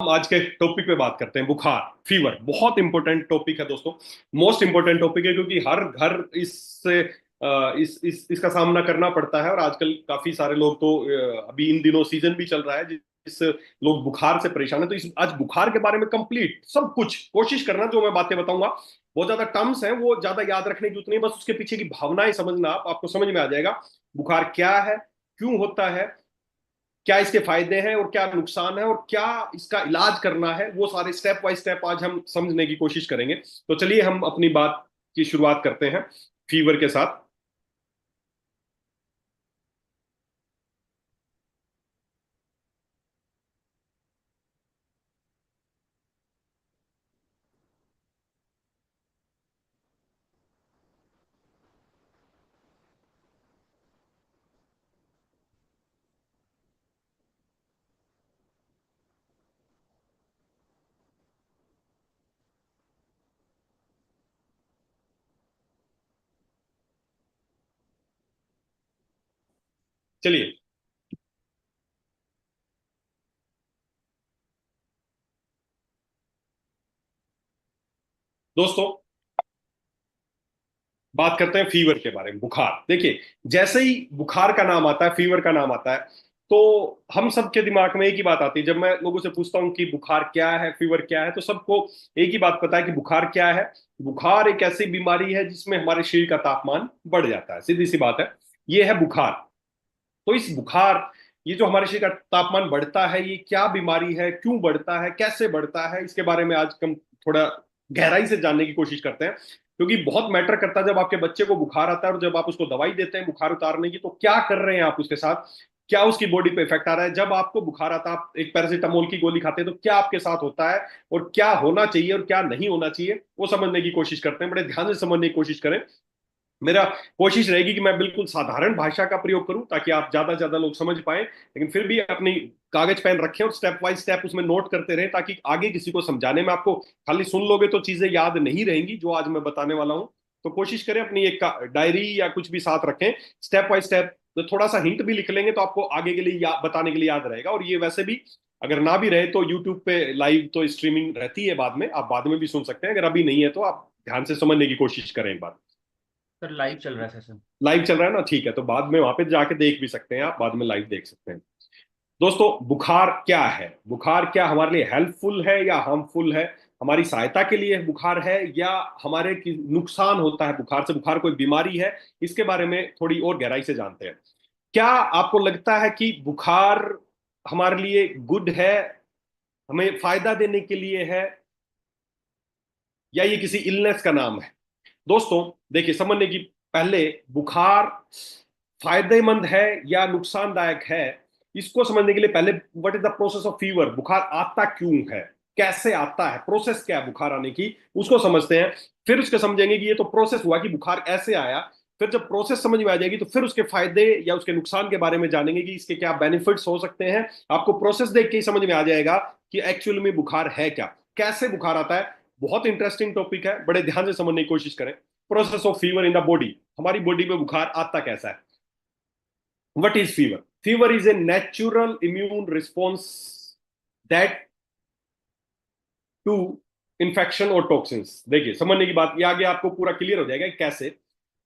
आज के टॉपिक पे बात करते हैं। बुखार, फीवर बहुत इंपॉर्टेंट टॉपिक है दोस्तों। मोस्ट इंपॉर्टेंट टॉपिक है क्योंकि हर घर इससे इसका सामना करना पड़ता है। और आजकल काफी सारे लोग तो अभी इन दिनों सीजन भी चल रहा है जिस लोग बुखार से परेशान है। तो इस आज बुखार के बारे में कंप्लीट सब कुछ कोशिश करना। जो मैं बातें बताऊंगा बहुत ज्यादा टर्म्स हैं, वो ज्यादा याद रखने की उतनी, बस उसके पीछे की भावनाएं समझना, आपको समझ में आ जाएगा बुखार क्या है, क्यों होता है, क्या इसके फायदे हैं और क्या नुकसान है, और क्या इसका इलाज करना है। वो सारे स्टेप बाय स्टेप आज हम समझने की कोशिश करेंगे। तो चलिए हम अपनी बात की शुरुआत करते हैं फीवर के साथ। चलिए दोस्तों, बात करते हैं फीवर के बारे में। बुखार, देखिए, जैसे ही बुखार का नाम आता है, फीवर का नाम आता है, तो हम सबके दिमाग में एक ही बात आती है। जब मैं लोगों से पूछता हूँ कि बुखार क्या है, फीवर क्या है, तो सबको एक ही बात पता है कि बुखार क्या है। बुखार एक ऐसी बीमारी है जिसमें हमारे शरीर का तापमान बढ़ जाता है, सीधी सी बात है। ये है बुखार। तो इस बुखार, ये जो हमारे शरीर का तापमान बढ़ता है, ये क्या बीमारी है, क्यों बढ़ता है, कैसे बढ़ता है, इसके बारे में आज हम थोड़ा गहराई से जानने की कोशिश करते हैं। क्योंकि बहुत मैटर करता है, जब आपके बच्चे को बुखार आता है और जब आप उसको दवाई देते हैं बुखार उतारने की, तो क्या कर रहे हैं आप उसके साथ, क्या उसकी बॉडी पे इफेक्ट आ रहा है। जब आपको बुखार आता है, आप एक पैरासीटामोल की गोली खाते हैं, तो क्या आपके साथ होता है और क्या होना चाहिए और क्या नहीं होना चाहिए, वो समझने की कोशिश करते हैं। बड़े ध्यान से समझने की कोशिश करें। मेरा कोशिश रहेगी कि मैं बिल्कुल साधारण भाषा का प्रयोग करूं ताकि आप ज्यादा से ज्यादा लोग समझ पाए, लेकिन फिर भी अपनी कागज पेन रखें और स्टेप बाय स्टेप उसमें नोट करते रहें, ताकि आगे किसी को समझाने में, आपको खाली सुन लोगे तो चीजें याद नहीं रहेंगी जो आज मैं बताने वाला हूं। तो कोशिश करें अपनी एक डायरी या कुछ भी साथ रखें, स्टेप बाय स्टेप। तो थोड़ा सा हिंट भी लिख लेंगे तो आपको आगे के लिए बताने के लिए याद रहेगा। और ये वैसे भी अगर ना भी रहे तो यूट्यूब पे लाइव तो स्ट्रीमिंग रहती है, बाद में आप बाद में भी सुन सकते हैं। अगर अभी नहीं है तो आप ध्यान से समझने की कोशिश करें एक बार। सर लाइव चल रहा है सेशन। लाइव चल रहा है ना, ठीक है, तो बाद में वहां पे जाके देख भी सकते हैं, आप बाद में लाइव देख सकते हैं। दोस्तों, बुखार क्या है? बुखार क्या हमारे लिए हेल्पफुल है या हार्मफुल है? हमारी सहायता के लिए बुखार है या हमारे नुकसान होता है बुखार से? बुखार कोई बीमारी है? इसके बारे में थोड़ी और गहराई से जानते हैं। क्या आपको लगता है कि बुखार हमारे लिए गुड है, हमें फायदा देने के लिए है, या ये किसी इलनेस का नाम है? दोस्तों, देखिए, समझने की पहले, बुखार फायदेमंद है या नुकसानदायक है, इसको समझने के लिए पहले what is the process of fever, बुखार आता क्यों है, कैसे आता है, प्रोसेस क्या है बुखार आने की, उसको समझते हैं। फिर उसके समझेंगे कि ये तो प्रोसेस हुआ कि बुखार ऐसे आया। फिर जब प्रोसेस समझ में आ जाएगी तो फिर उसके फायदे या उसके नुकसान के बारे में जानेंगे कि इसके क्या बेनिफिट्स हो सकते हैं। आपको प्रोसेस देख के ही समझ में आ जाएगा कि एक्चुअल में बुखार है क्या, कैसे बुखार आता है। बहुत इंटरेस्टिंग टॉपिक है, बड़े ध्यान से समझने की कोशिश करें। Process of fever in the body, हमारी बॉडी में बुखार आता कैसा है। What is fever? Fever is a natural immune response that to infection और टॉक्सिन्स। देखिए, समझने की बात, ये आगे आपको पूरा क्लियर हो जाएगा कि कैसे।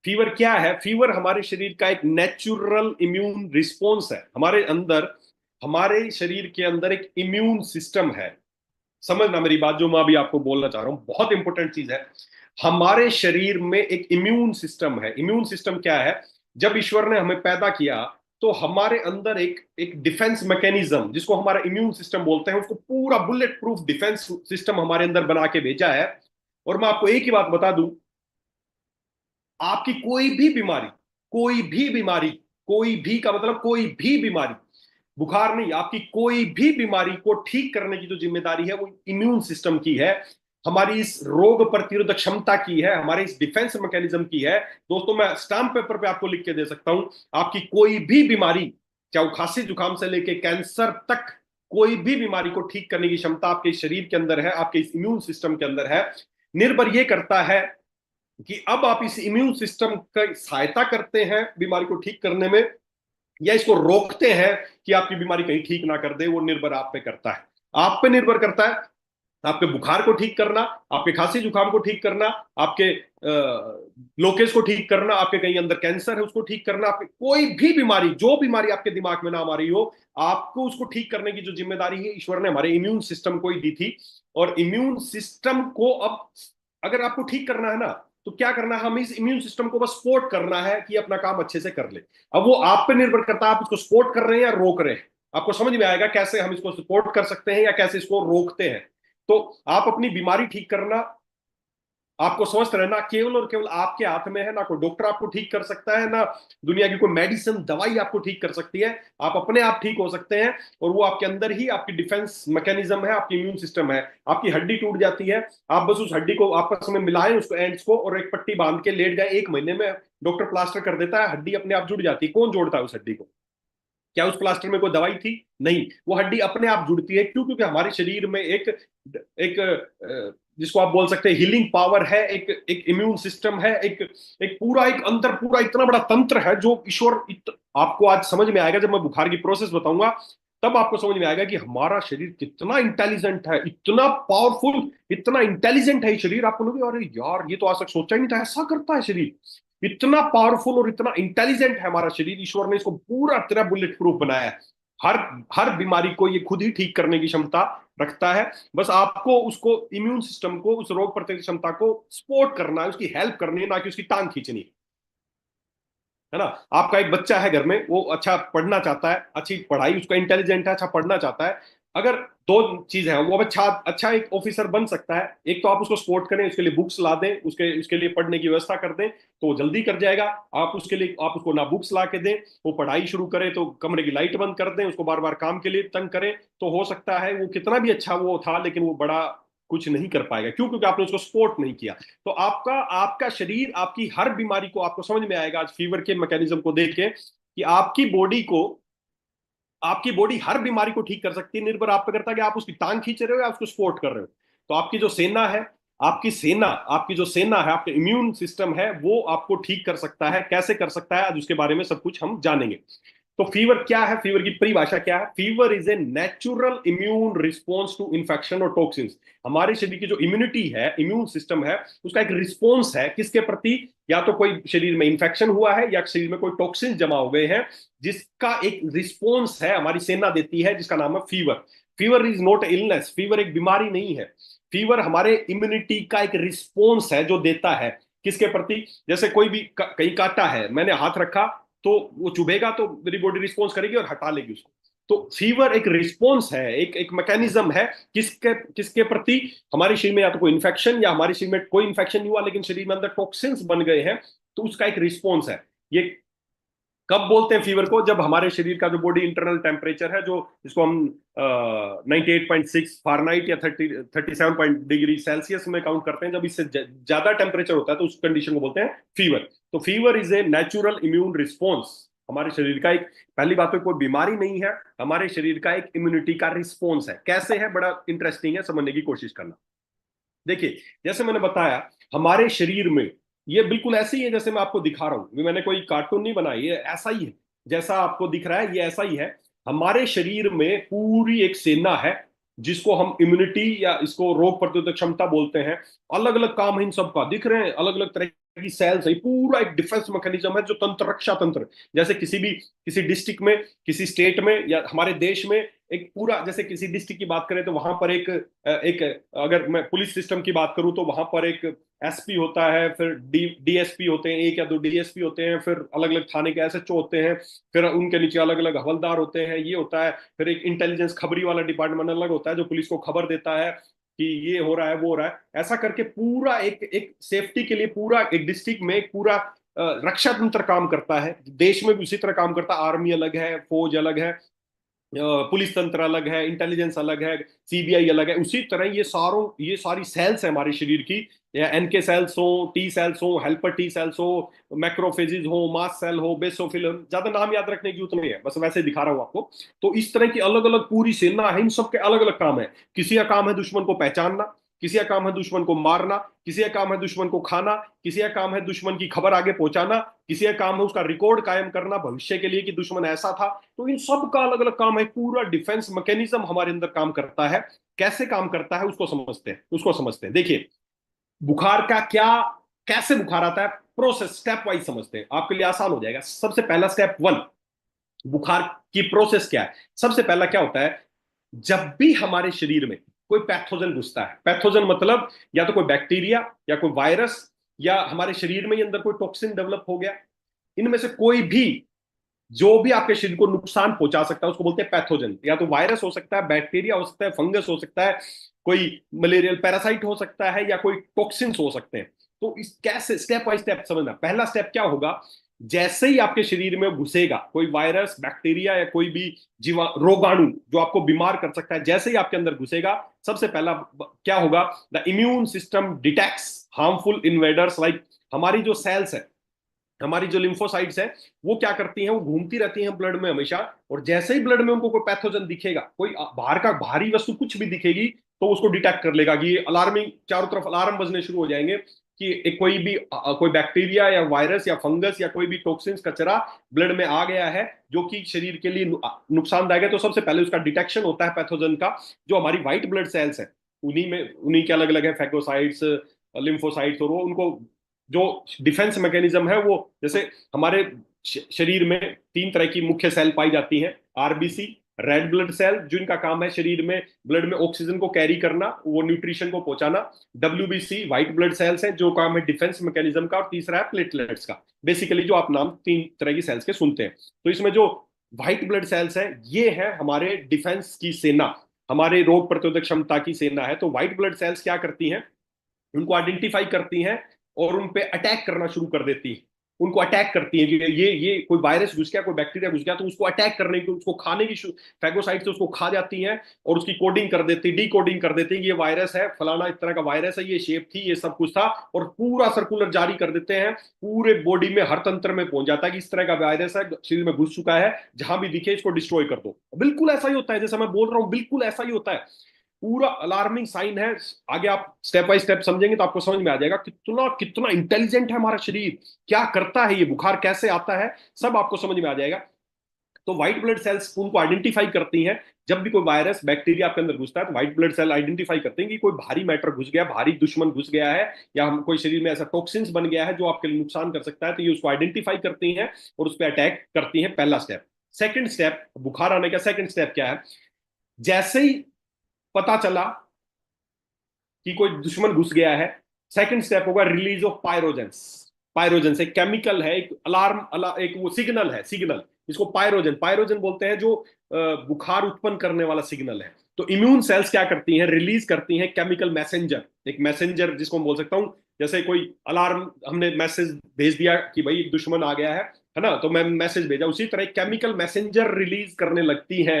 फीवर क्या है? फीवर हमारे शरीर का एक नेचुरल इम्यून रिस्पॉन्स है। हमारे अंदर, हमारे शरीर के अंदर एक इम्यून सिस्टम है। समझना मेरी बात, जो मैं अभी आपको बोलना चाह रहा हूं, बहुत इंपॉर्टेंट चीज है। हमारे शरीर में एक इम्यून सिस्टम है। इम्यून सिस्टम क्या है? जब ईश्वर ने हमें पैदा किया तो हमारे अंदर एक एक डिफेंस मैकेनिज्म, जिसको हमारा इम्यून सिस्टम बोलते हैं, उसको पूरा बुलेट प्रूफ डिफेंस सिस्टम हमारे अंदर बना के भेजा है। और मैं आपको एक ही बात बता दूं, आपकी कोई भी बीमारी, कोई भी बीमारी, कोई भी का मतलब कोई भी बीमारी, बुखार नहीं, आपकी कोई भी बीमारी को ठीक करने की जो जिम्मेदारी है वो इम्यून सिस्टम की है। हमारी इस रोग प्रतिरोधक क्षमता की है, हमारे इस डिफेंस मैकेनिज्म की है। दोस्तों, मैं स्टाम्प पेपर पे आपको लिख के दे सकता हूं, आपकी कोई भी बीमारी, चाहे वो खांसी जुकाम से लेके कैंसर तक, कोई भी बीमारी को ठीक करने की क्षमता आपके शरीर के अंदर है, आपके इस इम्यून सिस्टम के अंदर है। निर्भर ये करता है कि अब आप इस इम्यून सिस्टम का सहायता करते हैं बीमारी को ठीक करने में, या इसको रोकते हैं कि आपकी बीमारी कहीं ठीक ना कर दे। वो निर्भर आप पे करता है। आप पे निर्भर करता है। आपके बुखार को ठीक करना, आपके खांसी जुकाम को ठीक करना, आपके लोकेज को ठीक करना, आपके कहीं अंदर कैंसर है उसको ठीक करना, आपके कोई भी बीमारी, जो बीमारी आपके दिमाग में ना आ रही हो, आपको उसको ठीक करने की जो जिम्मेदारी है ईश्वर ने हमारे इम्यून सिस्टम को ही दी थी। और इम्यून सिस्टम को अब अगर आपको ठीक करना है ना, तो क्या करना है, हमें इस इम्यून सिस्टम को बस सपोर्ट करना है कि अपना काम अच्छे से कर ले। अब वो आप पे निर्भर करता है, आप इसको सपोर्ट कर रहे हैं या रोक रहे हैं। आपको समझ में आएगा कैसे हम इसको सपोर्ट कर सकते हैं या कैसे इसको रोकते हैं। तो आप अपनी बीमारी ठीक करना, आपको स्वस्थ रहना केवल और केवल आपके हाथ में है। ना कोई डॉक्टर आपको ठीक कर सकता है, ना दुनिया की कोई मेडिसिन दवाई आपको ठीक कर सकती है। आप अपने आप ठीक हो सकते हैं। और वो आपके अंदर ही आपकी डिफेंस मैकेनिज्म है, आपकी इम्यून सिस्टम है। आपकी हड्डी टूट जाती है, आप बस उस हड्डी को आपस में मिलाएं, उसको एंड्स को, और एक पट्टी बांध के लेट गए, 1 महीने में डॉक्टर प्लास्टर कर देता है, हड्डी अपने आप जुड़ जाती है। कौन जोड़ता है उस हड्डी को? क्या उस प्लास्टर में कोई दवाई थी? नहीं, वो हड्डी अपने आप जुड़ती है। क्यों? क्योंकि हमारे शरीर में एक एक जिसको आप बोल सकते हैं हीलिंग पावर है, एक एक इम्यून सिस्टम है, एक एक पूरा, एक अंदर पूरा इतना बड़ा तंत्र है जो ईश्वर आपको आज समझ में आएगा। जब मैं बुखार की प्रोसेस बताऊंगा तब आपको समझ में आएगा कि हमारा शरीर कितना इंटेलिजेंट है, इतना पावरफुल, इतना इंटेलिजेंट है ये शरीर। आपको लगे अरे यार, ये तो आज तक सोचा ही नहीं था ऐसा करता है शरीर। इतना पावरफुल और इतना इंटेलिजेंट है हमारा शरीर। ईश्वर ने इसको पूरा तरह बुलेट प्रूफ बनाया है। हर हर बीमारी को ये खुद ही ठीक करने की क्षमता रखता है। बस आपको उसको, इम्यून सिस्टम को, उस रोग प्रतिरोधक क्षमता को सपोर्ट करना है, उसकी हेल्प करनी है, ना कि उसकी टांग खींचनी है ना। आपका एक बच्चा है घर में, वो अच्छा पढ़ना चाहता है, अच्छी पढ़ाई, उसका इंटेलिजेंट है, अच्छा पढ़ना चाहता है। अगर दो चीज है, वो अच्छा अच्छा एक ऑफिसर बन सकता है। एक तो आप उसको सपोर्ट करें, उसके लिए बुक्स ला दें, उसके उसके लिए पढ़ने की व्यवस्था कर दें, तो वो जल्दी कर जाएगा। आप उसको ना बुक्स ला के दें, वो पढ़ाई शुरू करे तो कमरे की लाइट बंद कर दें, उसको बार बार काम के लिए तंग करें, तो हो सकता है वो कितना भी अच्छा वो था लेकिन वो बड़ा कुछ नहीं कर पाएगा। क्यों? क्योंकि आपने उसको सपोर्ट नहीं किया। तो आपका आपका शरीर आपकी हर बीमारी को, आपको समझ में आएगा आज फीवर के मैकेनिज्म को देख के, कि आपकी बॉडी हर बीमारी को ठीक कर सकती है। निर्भर आप पे करता है कि आप उसकी टांग खींच रहे हो या उसको सपोर्ट कर रहे हो। तो आपकी जो सेना है, आपकी जो सेना है, आपके इम्यून सिस्टम है, वो आपको ठीक कर सकता है। कैसे कर सकता है, आज उसके बारे में सब कुछ हम जानेंगे। तो फीवर क्या है, फीवर की परिभाषा क्या है? Fever is a natural immune response to infection और टॉक्सिन्स। हमारे शरीर की जो इम्यूनिटी है, इम्यून सिस्टम है, उसका एक रिस्पॉन्स है किसके प्रति? या तो कोई शरीर में इंफेक्शन हुआ है, या शरीर में कोई टॉक्सिन जमा हो गए हैं, जिसका एक रिस्पॉन्स है, हमारी सेना देती है, जिसका नाम है fever. Fever is not illness, fever एक बीमारी नहीं है। फीवर हमारे इम्यूनिटी का एक रिस्पॉन्स है जो देता है किसके प्रति? जैसे कोई भी कहीं काटा है, मैंने हाथ रखा, तो वो चुभेगा तो मेरी बॉडी रिस्पॉन्स करेगी और हटा लेगी उसको। तो फीवर एक रिस्पॉन्स है, एक एक मैकेनिज्म है किसके किसके प्रति? हमारे शरीर में या तो कोई इन्फेक्शन, या हमारे शरीर में कोई इन्फेक्शन नहीं हुआ लेकिन शरीर में अंदर टॉक्सिन्स बन गए हैं, तो उसका एक रिस्पॉन्स है ये। कब बोलते हैं फीवर को? जब हमारे शरीर का जो बॉडी इंटरनल टेम्परेचर है, जो इसको हम 98.6 फारेनहाइट या 37 डिग्री सेल्सियस में काउंट करते हैं, जब इससे ज्यादा टेम्परेचर होता है तो उस कंडीशन को बोलते हैं फीवर। तो fever is a natural immune response. हमारे शरीर का एक, पहली बात तो कोई बीमारी नहीं है, हमारे शरीर का एक इम्यूनिटी का रिस्पॉन्स है। कैसे है? बड़ा इंटरेस्टिंग है, समझने की कोशिश करना। देखिए, जैसे मैंने बताया, हमारे शरीर में ये बिल्कुल ऐसे ही है जैसे मैं आपको दिखा रहा हूं। मैंने कोई कार्टून नहीं बनाई, ये ऐसा ही है जैसा आपको दिख रहा है, ये ऐसा ही है। हमारे शरीर में पूरी एक सेना है जिसको हम इम्यूनिटी या इसको रोग प्रतिरोधक क्षमता बोलते हैं। अलग अलग काम है इन सबका, दिख रहे हैं, अलग अलग तरह की सेल्स है। पूरा एक डिफेंस मैकेनिज्म है, जो तंत्र, रक्षा तंत्र। जैसे किसी डिस्ट्रिक्ट में, किसी स्टेट में, या हमारे देश में एक पूरा, जैसे किसी डिस्ट्रिक्ट की बात करें तो वहां पर एक अगर मैं पुलिस सिस्टम की बात करूं तो वहां पर एक एसपी होता है, फिर डीएसपी होते हैं, एक या दो डीएसपी होते हैं, फिर अलग अलग थाने के एसएचओ होते हैं, फिर उनके नीचे अलग अलग हवलदार होते हैं, ये होता है। फिर एक इंटेलिजेंस खबरी वाला डिपार्टमेंट अलग होता है जो पुलिस को खबर देता है कि ये हो रहा है, वो हो रहा है। ऐसा करके पूरा एक एक सेफ्टी के लिए पूरा एक डिस्ट्रिक्ट में एक पूरा रक्षा तंत्र काम करता है। देश में भी उसी तरह काम करता है। आर्मी अलग है, फौज अलग है, पुलिस तंत्र अलग है, इंटेलिजेंस अलग है, सीबीआई अलग है। उसी तरह ये सारी सेल्स है हमारे शरीर की, या एनके सेल्स हो, टी सेल्स हो, हेल्पर टी सेल्स हो, मैक्रोफेजेज हो, मास्ट सेल हो, बेसोफिल, ज्यादा नाम याद रखने की जरूरत नहीं है, बस वैसे दिखा रहा हूं आपको। तो इस तरह की अलग अलग पूरी सेना है, इन सबके अलग अलग काम है। किसी का काम है दुश्मन को पहचानना, किसी का काम है दुश्मन को मारना, किसी का काम है दुश्मन को खाना, किसी का काम है दुश्मन की खबर आगे पहुंचाना, किसी का काम है उसका रिकॉर्ड कायम करना भविष्य के लिए कि दुश्मन ऐसा था। तो इन सब का अलग अलग काम है, पूरा डिफेंस मैकेनिज्म हमारे अंदर काम करता है। कैसे काम करता है उसको समझते हैं। देखिए, बुखार का क्या, कैसे बुखार आता है, प्रोसेस स्टेप वाइज समझते हैं, आपके लिए आसान हो जाएगा। सबसे पहला स्टेप वन, बुखार की प्रोसेस क्या है। सबसे पहला क्या होता है, जब भी हमारे शरीर में कोई पैथोजन घुसता है, पैथोजन मतलब या तो कोई बैक्टीरिया या कोई वायरस, या हमारे शरीर में ही अंदर कोई टॉक्सिन डेवलप हो गया, इनमें से कोई भी जो भी आपके शरीर को नुकसान पहुंचा सकता है उसको बोलते हैं पैथोजन। या तो वायरस हो सकता है, बैक्टीरिया हो सकता है, फंगस हो सकता है, कोई मलेरियल पैरासाइट हो सकता है, या कोई टॉक्सिन्स हो सकते हैं। तो इस कैसे स्टेप बाय स्टेप समझना। पहला स्टेप क्या होगा, जैसे ही आपके शरीर में घुसेगा कोई वायरस, बैक्टीरिया या कोई भी जीवा रोगाणु जो आपको बीमार कर सकता है, जैसे ही आपके अंदर घुसेगा, सबसे पहला क्या होगा, the immune system detects harmful invaders like, हमारी जो सेल्स है, हमारी जो लिम्फोसाइट्स है, वो क्या करती हैं, वो घूमती रहती हैं ब्लड में हमेशा, और जैसे ही ब्लड में उनको कोई पैथोजन दिखेगा, कोई बाहर का भारी वस्तु कुछ भी दिखेगी, तो उसको डिटेक्ट कर लेगा कि ये अलार्मिंग, चारों तरफ अलार्म बजने शुरू हो जाएंगे कि कोई भी कोई बैक्टीरिया या वायरस या फंगस या कोई भी टॉक्सिन्स कचरा ब्लड में आ गया है जो कि शरीर के लिए नुकसानदायक है। तो सबसे पहले उसका डिटेक्शन होता है पैथोजन का। जो हमारी व्हाइट ब्लड सेल्स है, उन्हीं के अलग अलग है, फैगोसाइट्स, लिम्फोसाइट्स, और वो उनको जो डिफेंस मैकेनिज्म है वो, जैसे हमारे शरीर में तीन तरह की मुख्य सेल पाई जाती हैं। आरबीसी, रेड ब्लड सेल, जिनका काम है शरीर में ब्लड में ऑक्सीजन को कैरी करना, वो न्यूट्रिशन को पहुंचाना। डब्ल्यूबीसी, व्हाइट ब्लड सेल्स हैं, जो काम है डिफेंस मैकेनिज्म का। और तीसरा है प्लेटलेट्स का। बेसिकली जो आप नाम तीन तरह की सेल्स के सुनते हैं, तो इसमें जो व्हाइट ब्लड सेल्स है, ये है हमारे डिफेंस की सेना, हमारे रोग प्रतिरोधक क्षमता की सेना है। तो व्हाइट ब्लड सेल्स क्या करती हैं, उनको आइडेंटिफाई करती हैं और उन पे अटैक करना शुरू कर देती हैं। उनको अटैक करती हैं कि ये कोई वायरस घुस गया, कोई बैक्टीरिया घुस गया, तो उसको अटैक करने की, उसको खाने की, फैगोसाइट से उसको खा जाती हैं और उसकी कोडिंग कर देती, डी कोडिंग कर देती हैं, ये वायरस है, फलाना इस तरह का वायरस है, ये शेप थी, ये सब कुछ था, और पूरा सर्कुलर जारी कर देते हैं, पूरे बॉडी में हर तंत्र में पहुंच जाता है कि इस तरह का वायरस है, शरीर में घुस चुका है, जहां भी दिखे इसको डिस्ट्रॉय कर दो। बिल्कुल ऐसा ही होता है, जैसा मैं बोल रहा हूं बिल्कुल ऐसा ही होता है, पूरा अलार्मिंग साइन है। आगे आप स्टेप बाय स्टेप समझेंगे तो आपको समझ में आ जाएगा कितना कितना इंटेलिजेंट है हमारा शरीर, क्या करता है, ये बुखार कैसे आता है, सब आपको समझ में आ जाएगा। तो व्हाइट ब्लड सेल्स उनको आइडेंटिफाई करती हैं। जब भी कोई वायरस, बैक्टीरिया आपके अंदर घुसता है, तो व्हाइट ब्लड सेल आइडेंटिफाई करते हैं कि कोई भारी मैटर घुस गया, भारी दुश्मन घुस गया है, या हम कोई शरीर में ऐसा टॉक्सिन्स बन गया है जो आपके लिए नुकसान कर सकता है, तो ये उसको आइडेंटिफाई करती हैं और उस पर अटैक करती हैं। पहला स्टेप। सेकंड स्टेप, बुखार आने का सेकंड स्टेप क्या है, जैसे ही पता चला कि कोई दुश्मन घुस गया है, सेकंड स्टेप होगा रिलीज ऑफ पायरोजेंस। पायरोजेंस एक केमिकल है, एक अलार्म, एक वो सिग्नल है, सिग्नल, इसको पायरोजन पायरोजन बोलते हैं, जो बुखार उत्पन्न करने वाला सिग्नल है। तो इम्यून सेल्स क्या करती हैं, रिलीज करती हैं केमिकल मैसेंजर, एक मैसेंजर जिसको मैं बोल सकता हूं, जैसे कोई अलार्म, हमने मैसेज भेज दिया कि भाई दुश्मन आ गया है ना, तो मैं मैसेज भेजा, उसी तरह केमिकल मैसेंजर रिलीज करने लगती है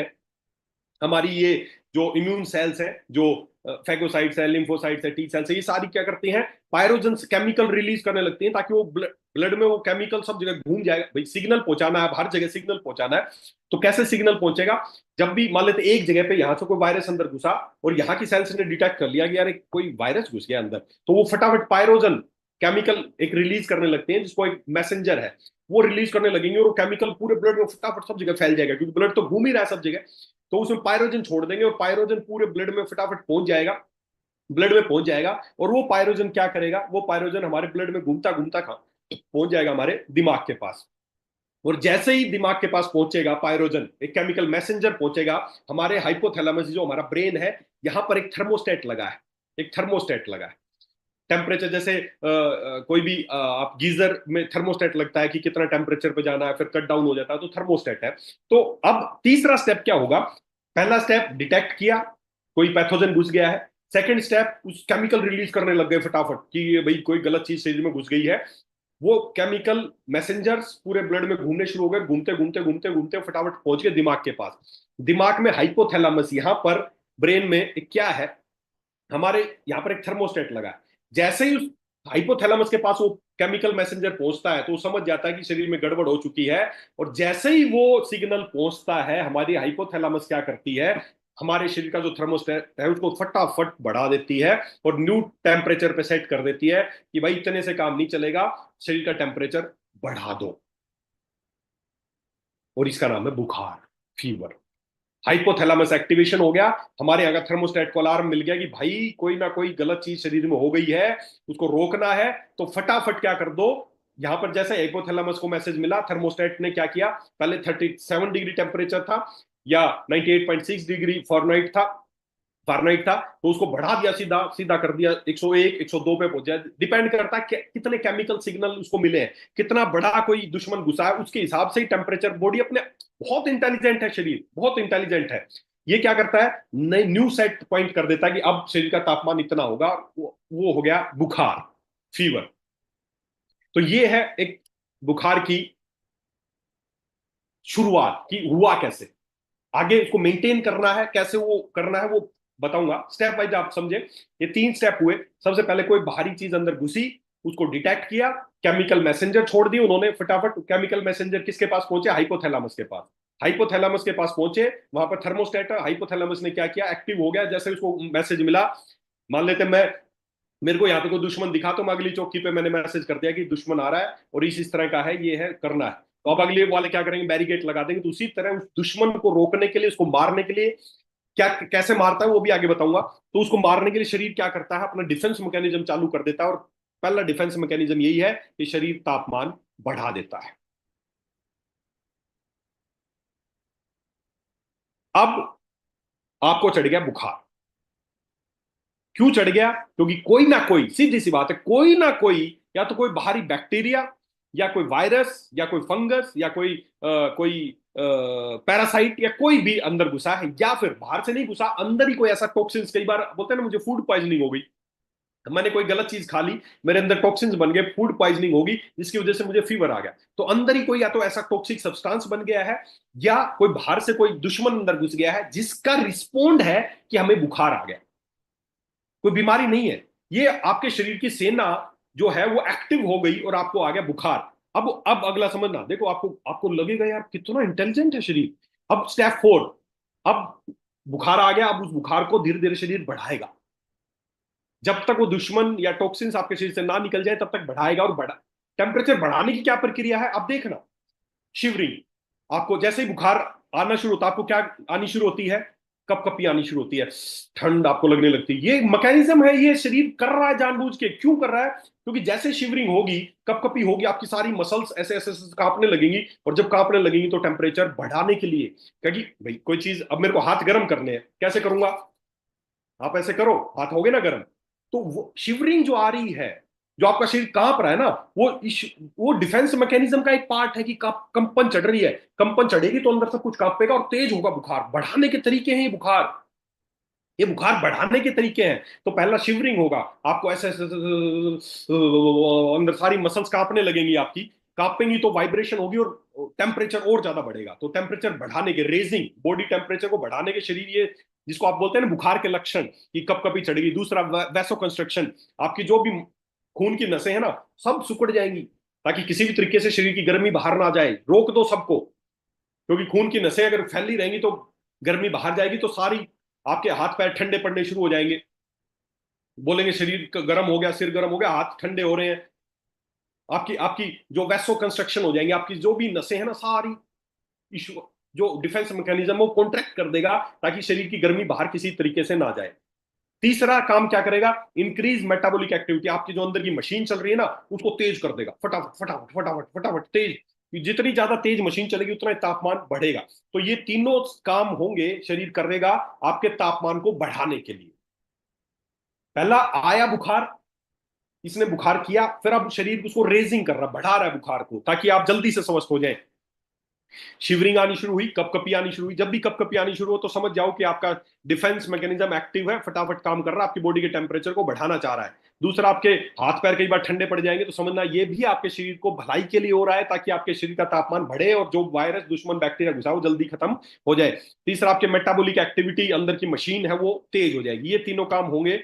हमारी ये जो इम्यून सेल्स हैं, जो फैगोसाइट्स है, लिम्फोसाइट्स है, टी सेल्स है, ये सारी क्या करती हैं, पायरोजन केमिकल रिलीज करने लगती हैं, ताकि वो ब्लड में वो केमिकल सब जगह घूम जाएगा। भाई सिग्नल पहुंचाना है, हर जगह सिग्नल पहुंचाना है। तो कैसे सिग्नल पहुंचेगा, जब भी मान लेते एक जगह पे यहां से कोई वायरस अंदर घुसा और यहाँ की सेल्स ने डिटेक्ट कर लिया कि यार कोई वायरस घुस गया अंदर, तो वो फटाफट पायरोजन केमिकल एक रिलीज करने लगते हैं, जिसको एक मैसेंजर है, वो रिलीज करने लगेंगे, और वो केमिकल पूरे ब्लड में फटाफट सब जगह फैल जाएगा, क्योंकि ब्लड तो घूम ही रहा है सब जगह। तो उसमें पायरोजन छोड़ देंगे और पायरोजन पूरे ब्लड में फटाफट पहुंच जाएगा, ब्लड में पहुंच जाएगा। और वो पायरोजन क्या करेगा, वो पायरोजन हमारे ब्लड में घूमता घूमता पहुंच जाएगा हमारे दिमाग के पास। और जैसे ही दिमाग के पास पहुंचेगा पायरोजन, एक केमिकल मैसेंजर पहुंचेगा, हमारे हाइपोथैलेमस जो हमारा ब्रेन है, यहां पर एक थर्मोस्टेट लगा है, एक थर्मोस्टेट लगा है। टेम्परेचर जैसे कोई भी आप गीजर में थर्मोस्टेट लगता है कि कितना टेम्परेचर पे जाना है, फिर कट डाउन हो जाता है, तो थर्मोस्टेट है। तो अब तीसरा स्टेप क्या होगा, पहला स्टेप डिटेक्ट किया कोई पैथोजन घुस गया है, सेकंड स्टेप उस केमिकल रिलीज करने लग गए फटाफट कि ये भाई कोई गलत चीज शरीर में घुस गई है, वो केमिकल मैसेंजर्स पूरे ब्लड में घूमने शुरू हो गए, घूमते घूमते घूमते घूमते फटाफट पहुंच गए दिमाग के पास। दिमाग में हाइपोथैलेमस, यहां पर ब्रेन में एक क्या है, हमारे यहाँ पर एक थर्मोस्टेट लगा है। जैसे ही उस हाइपोथैलेमस के पास वो केमिकल मैसेंजर पहुंचता है, तो वो समझ जाता है कि शरीर में गड़बड़ हो चुकी है, और जैसे ही वो सिग्नल पहुंचता है, हमारी हाइपोथैलेमस क्या करती है, हमारे शरीर का जो थर्मोस्टेट है उसको फटाफट बढ़ा देती है और न्यू टेम्परेचर पे सेट कर देती है कि भाई इतने से काम नहीं चलेगा, शरीर का टेम्परेचर बढ़ा दो। और इसका नाम है बुखार, फीवर। हाइपोथैलेमस एक्टिवेशन हो गया, हमारे यहाँ का थर्मोस्टेट को अलार्म मिल गया कि भाई कोई ना कोई गलत चीज शरीर में हो गई है, उसको रोकना है। तो फटाफट क्या कर दो, यहां पर जैसे हाइपोथैलेमस को मैसेज मिला, थर्मोस्टेट ने क्या किया, पहले 37 डिग्री टेम्परेचर था या 98.6 डिग्री फारेनहाइट था, तो उसको बढ़ा दिया, सीधा सीधा कर दिया 101 102 पे पहुंच जाए। डिपेंड करता है कितने केमिकल सिग्नल उसको मिले हैं, कितना बड़ा कोई दुश्मन घुसा है, उसके हिसाब से ही टेम्परेचर। बॉडी अपने बहुत इंटेलिजेंट है, शरीर बहुत इंटेलिजेंट है। ये क्या करता है, नई न्यू सेट पॉइंट कर देता है कि अब शरीर का तापमान इतना होगा, वो हो गया बुखार, फीवर। तो ये है एक बुखार की शुरुआत कि हुआ कैसे, आगे उसको मेंटेन करना है, कैसे वो करना है वो बताऊंगा स्टेप वाइज, आप समझे। ये 3 स्टेप हुए। सबसे पहले कोई बाहरी चीज अंदर घुसी, उसको डिटेक्ट किया, केमिकल मैसेंजर छोड़ दिए उन्होंने, फटाफट केमिकल मैसेंजर किसके पास पहुंचे, हाइपोथैलेमस के पास। हाइपोथैलेमस के पास पहुंचे, वहां पर थर्मोस्टेट है, हाइपोथैलेमस ने क्या किया, एक्टिव हो गया। जैसे उसको मैसेज मिला, मान लेते मैं, मेरे को यहाँ पे कोई दुश्मन दिखा, तो मैं अगली चौकी पे मैंने मैसेज कर दिया कि दुश्मन आ रहा है और इस तरह का है, ये है करना है। तो अब अगले वाले क्या करेंगे, बैरिकेड लगा देंगे। तो उसी तरह उस दुश्मन को रोकने के लिए, उसको मारने के लिए, क्या कैसे मारता है वो भी आगे बताऊंगा। तो उसको मारने के लिए शरीर क्या करता है, अपना डिफेंस मैकेनिज्म चालू कर देता है। और पहला डिफेंस मैकेनिज्म यही है कि शरीर तापमान बढ़ा देता है। अब आपको चढ़ गया बुखार। क्यों चढ़ गया, क्योंकि कोई ना कोई, सीधी सी बात है, कोई ना कोई, या तो कोई बाहरी बैक्टीरिया या कोई वायरस या कोई फंगस या कोई पैरासाइट या कोई भी अंदर घुसा है, या फिर बाहर से नहीं घुसा, अंदर ही कोई ऐसा टॉक्सिन्स, कई बार बोलते हैं ना मुझे फूड पॉइजनिंग हो गई, मैंने कोई गलत चीज खा ली, मेरे अंदर टॉक्सिन्स बन गए, फूड पॉइजनिंग होगी जिसकी वजह से मुझे फीवर आ गया। तो अंदर ही कोई या तो ऐसा टॉक्सिक सब्सटेंस बन गया है, या कोई बाहर से कोई दुश्मन अंदर घुस गया है जिसका रिस्पोंड है कि हमें बुखार आ गया। कोई बीमारी नहीं है, ये आपके शरीर की सेना जो है वो एक्टिव हो गई और आपको आ गया बुखार। अब अगला समझना, देखो आपको आपको लगेगा यार कितना इंटेलिजेंट है शरीर। अब स्टेप 4, अब बुखार आ गया, अब उस बुखार को धीरे धीरे शरीर बढ़ाएगा। जब तक वो दुश्मन या टॉक्सिन्स आपके शरीर से ना निकल जाए तब तक बढ़ाएगा। और बढ़ा, टेम्परेचर बढ़ाने की क्या प्रक्रिया है, अब देखना। शिवरिंग, आपको जैसे ही बुखार आना शुरू होता है, आपको क्या आनी शुरू होती है, कपकपी आनी शुरू होती है, ठंड आपको लगने लगती है। ये मैकेनिज्म है, ये शरीर कर रहा है जानबूझ के। क्यों कर रहा है, क्योंकि जैसे शिवरिंग होगी, कपकपी होगी, आपकी सारी मसल्स ऐसे ऐसे ऐसे कांपने लगेंगी, और जब कांपने लगेंगी तो टेम्परेचर बढ़ाने के लिए, क्योंकि भाई कोई चीज, अब मेरे को हाथ गर्म करने हैं, कैसे करूंगा, आप ऐसे करो, हाथ हो गए ना गर्म। तो वो शिवरिंग जो आ रही है, जो आपका शरीर कांप रहा है ना, वो डिफेंस मैकेनिज्म का एक पार्ट है कि कंपन चढ़ रही है। कंपन चढ़ेगी तो अंदर सब कुछ कांपेगा और तेज होगा बुखार। बढ़ाने के तरीके हैं ये बुखार, ये बुखार बढ़ाने के तरीके हैं। तो पहला शिवरिंग होगा, आपको ऐसे ऐसे अंदर सारी मसल्स कांपने लगेंगी आपकी, कांपेंगी तो वाइब्रेशन होगी और टेम्परेचर और ज्यादा बढ़ेगा। तो टेम्परेचर बढ़ाने के, रेजिंग बॉडी टेम्परेचर को बढ़ाने के शरीर, ये जिसको आप बोलते हैं ना बुखार के लक्षण, कि कब कभी चढ़ेगी। दूसरा वैसो कंस्ट्रक्शन, आपकी जो भी खून की नसें हैं ना, सब सिकुड़ जाएंगी, ताकि किसी भी तरीके से शरीर की गर्मी बाहर ना जाए। रोक दो सबको, क्योंकि खून की नसें अगर फैली रहेंगी तो गर्मी बाहर जाएगी, तो सारी आपके हाथ पैर ठंडे पड़ने शुरू हो जाएंगे। बोलेंगे शरीर गर्म हो गया, सिर गर्म हो गया, हाथ ठंडे हो रहे हैं। आपकी आपकी जो वैसो कंस्ट्रक्शन हो जाएंगे, आपकी जो भी नसें हैं ना सारी, इशू, जो डिफेंस मैकेनिज्म वो कॉन्ट्रैक्ट कर देगा, ताकि शरीर की गर्मी बाहर किसी तरीके से ना जाए। तीसरा काम क्या करेगा, इंक्रीज मेटाबॉलिक एक्टिविटी, आपकी जो अंदर की मशीन चल रही है ना, उसको तेज कर देगा, फटाफट फटाफट फटाफट फटाफट तेज। जितनी ज्यादा तेज मशीन चलेगी उतना ही तापमान बढ़ेगा। तो ये तीनों काम होंगे, शरीर करेगा आपके तापमान को बढ़ाने के लिए। पहला आया बुखार, इसने बुखार किया, फिर अब शरीर उसको रेजिंग कर रहा, बढ़ा रहा है बुखार को, ताकि आप जल्दी से स्वस्थ हो जाए। शिवरिंग आनी शुरू हुई, कपकपी आनी शुरू हुई। जब भी कपकपी आनी शुरू हो तो समझ जाओ कि आपका डिफेंस मैकेनिज्म एक्टिव है, फटाफट काम कर रहा है, आपकी बॉडी के टेम्परेचर को बढ़ाना चाह रहा है। दूसरा, आपके हाथ पैर कई बार ठंडे पड़ जाएंगे, तो समझना ये भी आपके शरीर को भलाई के लिए हो रहा है, ताकि आपके शरीर का तापमान बढ़े और जो वायरस, दुश्मन, बैक्टीरिया घुसा वो जल्दी खत्म हो जाए। तीसरा, आपके मेटाबॉलिक एक्टिविटी, अंदर की मशीन है वो तेज हो जाएगी। ये तीनों काम होंगे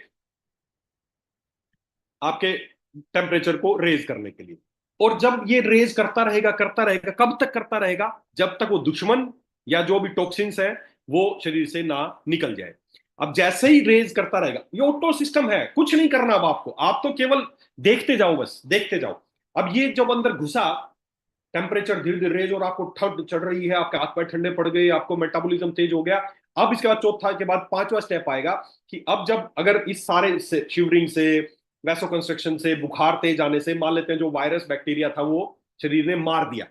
आपके टेम्परेचर को रेज करने के लिए। और जब ये रेज करता रहेगा, करता रहेगा, कब तक करता रहेगा, जब तक वो दुश्मन या जो भी टॉक्सिन्स है वो शरीर से ना निकल जाए। अब जैसे ही रेज करता रहेगा, ये ऑटो सिस्टम है, कुछ नहीं करना अब आपको, आप तो केवल देखते जाओ, बस देखते जाओ। अब ये जब अंदर घुसा, टेम्परेचर धीरे धीरे रेज और आपको ठंड चढ़ रही है, आपके हाथ पैर ठंडे पड़ गए, आपको मेटाबॉलिज्म तेज हो गया। अब इसके बाद चौथा के बाद पांचवा स्टेप आएगा कि अब जब अगर इस सारे से शिवरिंग से, वैसो कंस्ट्रक्शन से, बुखार तेज आने से, मान लेते हैं जो वायरस बैक्टीरिया था वो शरीर ने मार दिया,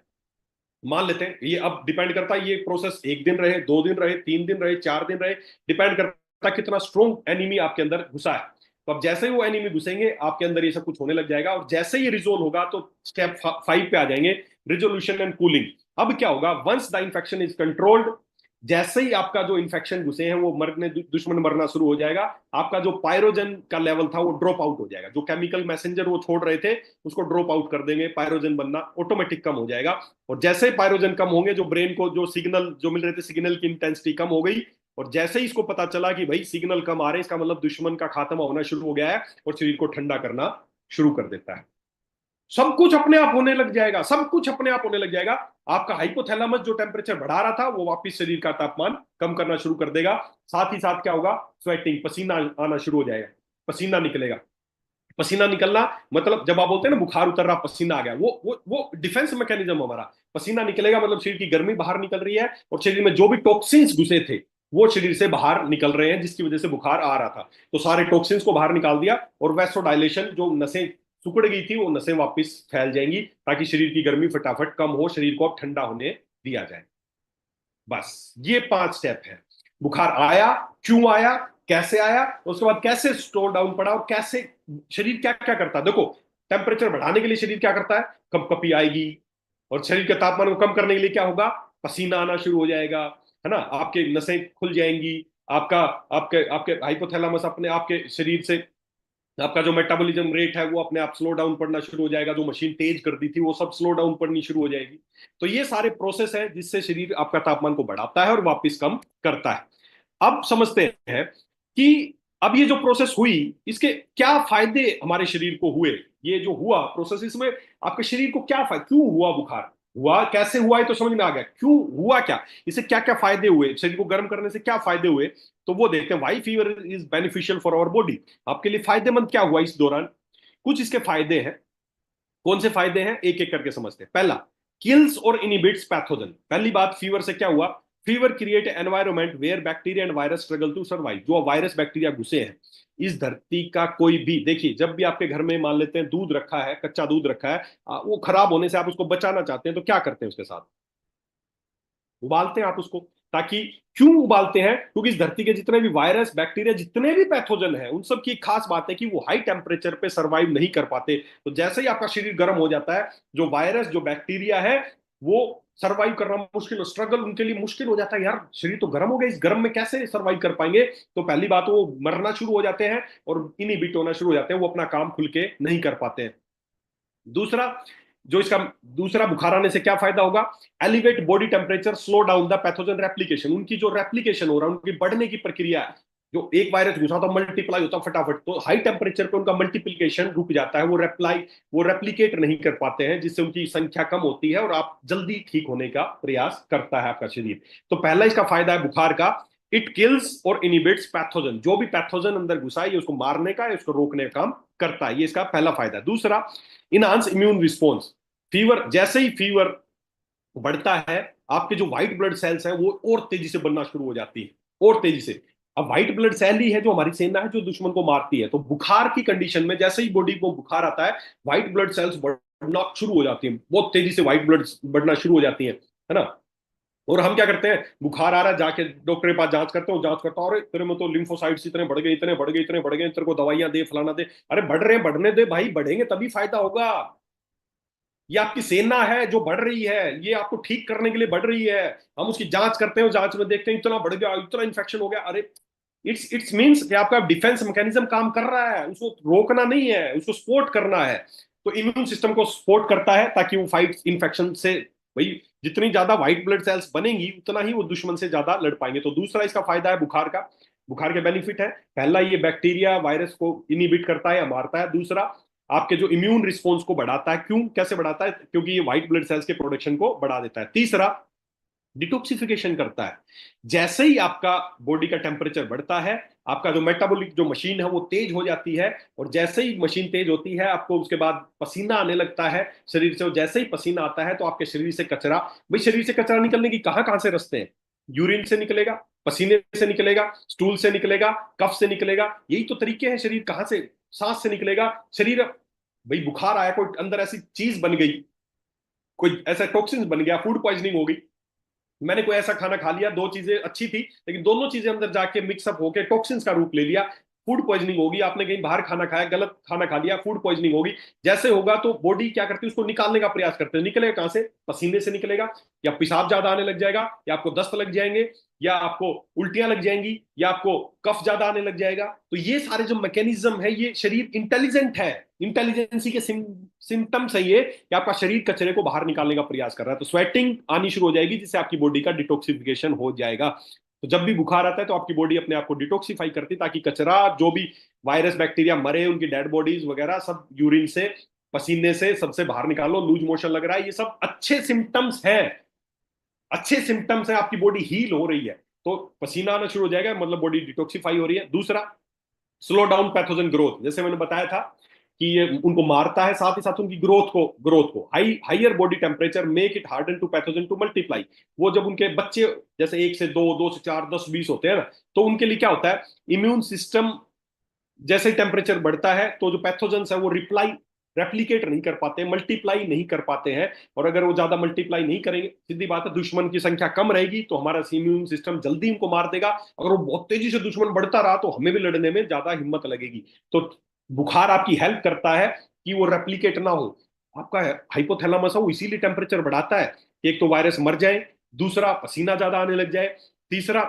मान लेते हैं, ये अब डिपेंड करता है ये प्रोसेस 1 दिन रहे, 2 दिन रहे, 3 दिन रहे, 4 दिन रहे, डिपेंड करता है कितना स्ट्रॉन्ग एनिमी आपके अंदर घुसा है। तो अब जैसे ही वो एनिमी घुसेंगे आपके अंदर ये सब कुछ होने लग जाएगा, और जैसे ही रिजोल्व होगा तो स्टेप 5 पे आ जाएंगे, रिजोल्यूशन एंड कूलिंग। अब क्या होगा, once the infection is controlled, जैसे ही आपका जो इन्फेक्शन घुसे हैं वो मरने, दुश्मन मरना शुरू हो जाएगा, आपका जो पायरोजन का लेवल था वो ड्रॉप आउट हो जाएगा, जो केमिकल मैसेंजर वो छोड़ रहे थे उसको ड्रॉप आउट कर देंगे, पायरोजन बनना ऑटोमेटिक कम हो जाएगा। और जैसे ही पायरोजन कम होंगे, जो ब्रेन को जो सिग्नल जो मिल रहे थे, सिग्नल की इंटेंसिटी कम हो गई, और जैसे ही इसको पता चला कि भाई सिग्नल कम आ रहे हैं, इसका मतलब दुश्मन का खात्मा होना शुरू हो गया है, और शरीर को ठंडा करना शुरू कर देता है। सब कुछ अपने आप होने लग जाएगा, सब कुछ अपने आप होने लग जाएगा। आपका हाइपोथैलेमस जो टेम्परेचर बढ़ा रहा था वो वापस शरीर का तापमान कम करना शुरू कर देगा। साथ ही साथ क्या होगा, स्वेटिंग, पसीना आना शुरू हो जाएगा, पसीना निकलेगा। पसीना निकलना मतलब जब आप बोलते हैं ना बुखार उतर रहा, पसीना आ गया, वो डिफेंस मैकेनिज्म हमारा। पसीना निकलेगा मतलब शरीर की गर्मी बाहर निकल रही है, और शरीर में जो भी टॉक्सिन्स घुसे थे वो शरीर से बाहर निकल रहे हैं, जिसकी वजह से बुखार आ रहा था। तो सारे टॉक्सिन्स को बाहर निकाल दिया, और वैसोडाइलेशन, जो नसें सिकुड़ गई थी वो नसें वापस फैल जाएंगी, ताकि शरीर की गर्मी फटाफट कम हो, शरीर को अब ठंडा होने दिया जाए। बस ये 5 स्टेप है। बुखार आया, क्यों आया, कैसे आया, उसके बाद कैसे स्टोर डाउन पड़ा, और कैसे शरीर क्या क्या करता है। देखो, टेम्परेचर बढ़ाने के लिए शरीर क्या करता है, कंपकपी आएगी, और शरीर के तापमान को कम करने के लिए क्या होगा, पसीना आना शुरू हो जाएगा, है ना, आपके नसें खुल जाएंगी, आपका आपके आपके हाइपोथैलेमस अपने आपके शरीर से, आपका जो मेटाबॉलिज्म रेट है वो अपने आप स्लो डाउन पड़ना शुरू हो जाएगा, जो मशीन तेज कर दी थी वो सब स्लो डाउन पड़नी शुरू हो जाएगी। तो ये सारे प्रोसेस है जिससे शरीर आपका तापमान को बढ़ाता है और वापस कम करता है। अब समझते हैं कि अब ये जो प्रोसेस हुई, इसके क्या फायदे हमारे शरीर को हुए। ये जो हुआ प्रोसेस, इसमें आपके शरीर को क्या फायदा, क्यों हुआ बुखार, हुआ कैसे हुआ, ये तो समझ में आ गया, क्यों हुआ, क्या इससे क्या क्या फायदे हुए, शरीर को गर्म करने से क्या फायदे हुए। तो वो देखते हैं, why fever is beneficial for our body, आपके लिए फायदेमंद क्या हुआ इस दौरान। कुछ इसके फायदे हैं। कौन से फायदे हैं, एक एक करके समझते हैं। पहला, किल्स और इनिबिट्स पैथोजन। पहली बात, फीवर से क्या हुआ, fever create environment where bacteria and virus struggle to survive. जो वायरस बैक्टीरिया घुसे हैं, इस धरती का कोई भी, देखिए जब भी आपके घर में मान लेते हैं दूध रखा है, कच्चा दूध रखा है, वो खराब होने से आप उसको बचाना चाहते हैं, तो क्या करते हैं उसके साथ, उबालते हैं आप उसको, ताकि, क्यों उबालते हैं, क्योंकि इस धरती के जितने भी वायरस बैक्टीरिया, जितने भी पैथोजन हैं, उन सब की खास बात है कि वो हाई टेम्परेचर पे सरवाइव नहीं कर पाते। तो जैसे ही आपका शरीर गर्म हो जाता है, जो वायरस जो बैक्टीरिया है वो सरवाइव करना मुश्किल, स्ट्रगल उनके लिए मुश्किल हो जाता है, यार शरीर तो गर्म हो गया, इस गर्म में कैसे सरवाइव कर पाएंगे। तो पहली बात, वो मरना शुरू हो जाते हैं और इनहिबिट होना शुरू हो जाते हैं, वो अपना काम खुल के नहीं कर पाते हैं। दूसरा, जो इसका दूसरा, बुखार आने से क्या फायदा होगा, elevate body temperature, slow down the pathogen replication. उनकी जो रेप्लिकेशन हो रहा है, उनकी बढ़ने की प्रक्रिया है, जो एक वायरस घुसा तो मल्टीप्लाई होता फटाफट, तो हाई टेम्परेचर पे उनका मल्टीप्लिकेशन रुक जाता है, वो रेप्लिकेट नहीं कर पाते हैं, जिससे उनकी संख्या कम होती है और आप जल्दी ठीक होने का प्रयास करता है आपका शरीर। तो पहला इसका फायदा है बुखार का, इट किल्स और इनिबिट्स पैथोजन। जो भी पैथोजन अंदर घुसा है, ये उसको मारने का, उसको रोकने का काम करता है, ये इसका पहला फायदा है। दूसरा, इनहांस इम्यून रिस्पॉन्स। फीवर, जैसे ही फीवर बढ़ता है, आपके जो व्हाइट ब्लड सेल्स हैं वो और तेजी से बनना शुरू हो जाती है, और तेजी से। अब व्हाइट ब्लड सेल ही है जो हमारी सेना है, जो दुश्मन को मारती है। तो बुखार की कंडीशन में जैसे ही बॉडी को बुखार आता है, व्हाइट ब्लड सेल्स बढ़ना शुरू हो जाती है, बहुत तेजी से व्हाइट ब्लड बढ़ना शुरू हो जाती है ना। और हम क्या करते हैं, बुखार आ रहा है, जाके डॉक्टर के पास जांच करते हो, जांच करता हूँ, अरे तेरे में तो लिम्फोसाइट्स इतने बढ़ गए, इतने बढ़ गए, इतने बढ़ गए, तेरे को दवाइयां दे, फलाना दे। अरे बढ़ रहे हैं, बढ़ने दे भाई, बढ़ेंगे तभी फायदा होगा। ये आपकी सेना है जो बढ़ रही है, ये आपको ठीक करने के लिए बढ़ रही है। हम उसकी जांच करते हैं, जांच में देखते हैं इतना बढ़ गया, इतना इन्फेक्शन हो गया, अरे इट्स मीन्स कि आपका डिफेंस मैकेनिज्म काम कर रहा है, उसको रोकना नहीं है, उसको सपोर्ट करना है। तो इम्यून सिस्टम को सपोर्ट करता है ताकि वो फाइट इन्फेक्शन से, भाई जितनी ज्यादा व्हाइट ब्लड सेल्स बनेंगी उतना ही वो दुश्मन से ज्यादा लड़ पाएंगे। तो दूसरा इसका फायदा है बुखार का, बुखार के बेनिफिट है। पहला, ये बैक्टीरिया वायरस को इनिबिट करता है या मारता है। दूसरा, आपके जो इम्यून रिस्पॉन्स को बढ़ाता है। क्यों, कैसे बढ़ाता है, क्योंकि ये व्हाइट ब्लड सेल्स के प्रोडक्शन को बढ़ा देता है। तीसरा, डिटॉक्सिफिकेशन करता है। जैसे ही आपका बॉडी का टेम्परेचर बढ़ता है, आपका जो मेटाबॉलिक जो मशीन है वो तेज हो जाती है, और जैसे ही मशीन तेज होती है आपको उसके बाद पसीना आने लगता है शरीर से, और जैसे ही पसीना आता है तो आपके शरीर से कचरा, भाई शरीर से कचरा निकलने की कहाँ कहाँ से रास्ते हैं? यूरिन से निकलेगा, पसीने से निकलेगा, स्टूल से निकलेगा, कफ से निकलेगा, यही तो तरीके हैं। शरीर कहाँ से? सांस से निकलेगा शरीर। भाई बुखार आया, कोई अंदर ऐसी चीज बन गई, कोई ऐसा टॉक्सिन बन गया, फूड पॉइजनिंग हो गई, मैंने कोई ऐसा खाना खा लिया, दो चीजें अच्छी थी लेकिन दोनों चीजें अंदर जाके मिक्सअप होकर टॉक्सिन्स का रूप ले लिया, फूड पॉइजनिंग होगी। आपने कहीं बाहर खाना खाया, गलत खाना खा लिया, फूड पॉइजनिंग होगी। जैसे होगा तो बॉडी क्या करती है, उसको निकालने का प्रयास करते हैं। निकलेगा कहां से? पसीने से निकलेगा, या पेशाब ज्यादा आने लग जाएगा, या आपको दस्त लग जाएंगे, या आपको उल्टियां लग जाएंगी, या आपको कफ ज्यादा आने लग जाएगा। तो ये सारे जो मैकेनिज्म है, ये शरीर इंटेलिजेंट है, इंटेलिजेंसी के सिम्टम्स है ये, कि आपका शरीर कचरे को बाहर निकालने का प्रयास कर रहा है। तो स्वेटिंग आनी शुरू हो जाएगी, जिससे आपकी बॉडी का डिटॉक्सिफिकेशन हो जाएगा। तो जब भी बुखार आता है तो आपकी बॉडी अपने आप को डिटॉक्सिफाई करती है, ताकि कचरा, जो भी वायरस बैक्टीरिया मरे, उनकी डेड बॉडीज वगैरह सब यूरिन से, पसीने से, सबसे बाहर निकालो। लूज मोशन लग रहा है, ये सब अच्छे सिम्टम्स हैं, अच्छे सिम्टम्स हैं, आपकी बॉडी हील हो रही है। तो पसीना आना शुरू हो जाएगा, मतलब बॉडी डिटॉक्सिफाई हो रही है। दूसरा, स्लो डाउन पैथोजन ग्रोथ। जैसे मैंने बताया था कि ये उनको मारता है, साथ ही साथ उनकी ग्रोथ को higher body temperature make it harden to pathogen to multiply. वो जब उनके बच्चे जैसे 1 से 2, 2 से 4, 10, 20 होते हैं ना, तो उनके लिए क्या होता है, इम्यून सिस्टम जैसे टेम्परेचर बढ़ता है तो जो पैथोजेंस है वो रेप्लीकेट नहीं कर पाते, मल्टीप्लाई नहीं कर पाते हैं। और अगर वो ज्यादा मल्टीप्लाई नहीं करेंगे, सीधी बात है, दुश्मन की संख्या कम रहेगी तो हमारा इम्यून सिस्टम जल्दी इनको मार देगा। अगर वो बहुत तेजी से दुश्मन बढ़ता रहा तो हमें भी लड़ने में ज्यादा हिम्मत लगेगी। तो बुखार आपकी हेल्प करता है कि वो रेप्लीकेट ना हो। आपका हाइपोथैलेमस है वो इसीलिए टेम्परेचर बढ़ाता है कि एक तो वायरस मर जाए, दूसरा पसीना ज्यादा आने लग जाए, तीसरा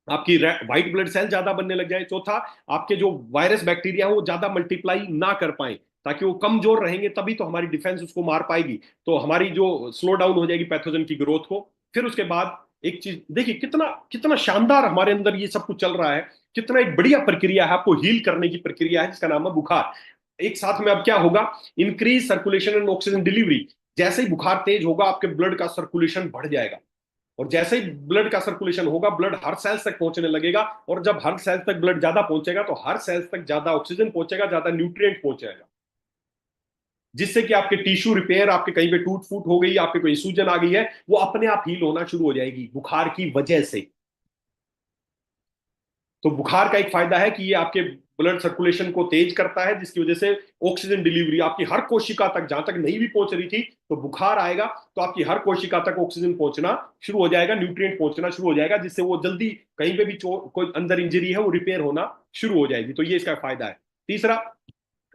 आपकी व्हाइट ब्लड सेल ज्यादा बनने लग जाए, चौथा आपके जो वायरस बैक्टीरिया हो वो ज्यादा मल्टीप्लाई ना कर पाए, ताकि वो कमजोर रहेंगे, तभी तो हमारी डिफेंस उसको मार पाएगी। तो हमारी जो स्लो डाउन हो जाएगी पैथोजन की ग्रोथ को। फिर उसके बाद एक चीज देखिए, कितना कितना शानदार हमारे अंदर ये सब कुछ चल रहा है, कितना एक बढ़िया प्रक्रिया है, आपको हील करने की प्रक्रिया है, जिसका नाम है बुखार। एक साथ में अब क्या होगा, increase circulation and oxygen delivery. जैसे ही बुखार तेज होगा आपके ब्लड का सर्कुलेशन बढ़ जाएगा, और जैसे ही ब्लड का सर्कुलेशन होगा ब्लड हर सेल्स तक पहुंचने लगेगा, और जब हर सेल्स तक ब्लड ज्यादा पहुंचेगा तो हर सेल्स तक ज्यादा ऑक्सीजन पहुंचेगा, ज्यादा न्यूट्रिएंट पहुंचेगा, जिससे कि आपके टिश्यू रिपेयर, आपके कहीं पे टूट फूट हो गई, आपके कोई सूजन आ गई है, वो अपने आप हील होना शुरू हो जाएगी बुखार की वजह से। तो बुखार का एक फायदा है कि ये आपके ब्लड सर्कुलेशन को तेज करता है, जिसकी वजह से ऑक्सीजन डिलीवरी आपकी हर कोशिका तक, जहां तक नहीं भी पहुंच रही थी, तो बुखार आएगा तो आपकी हर कोशिका तक ऑक्सीजन पहुंचना शुरू हो जाएगा, न्यूट्रिएंट पहुंचना शुरू हो जाएगा, जिससे वो जल्दी कहीं पे भी कोई अंदर इंजरी है वो रिपेयर होना शुरू हो जाएगी। तो ये इसका फायदा है। तीसरा,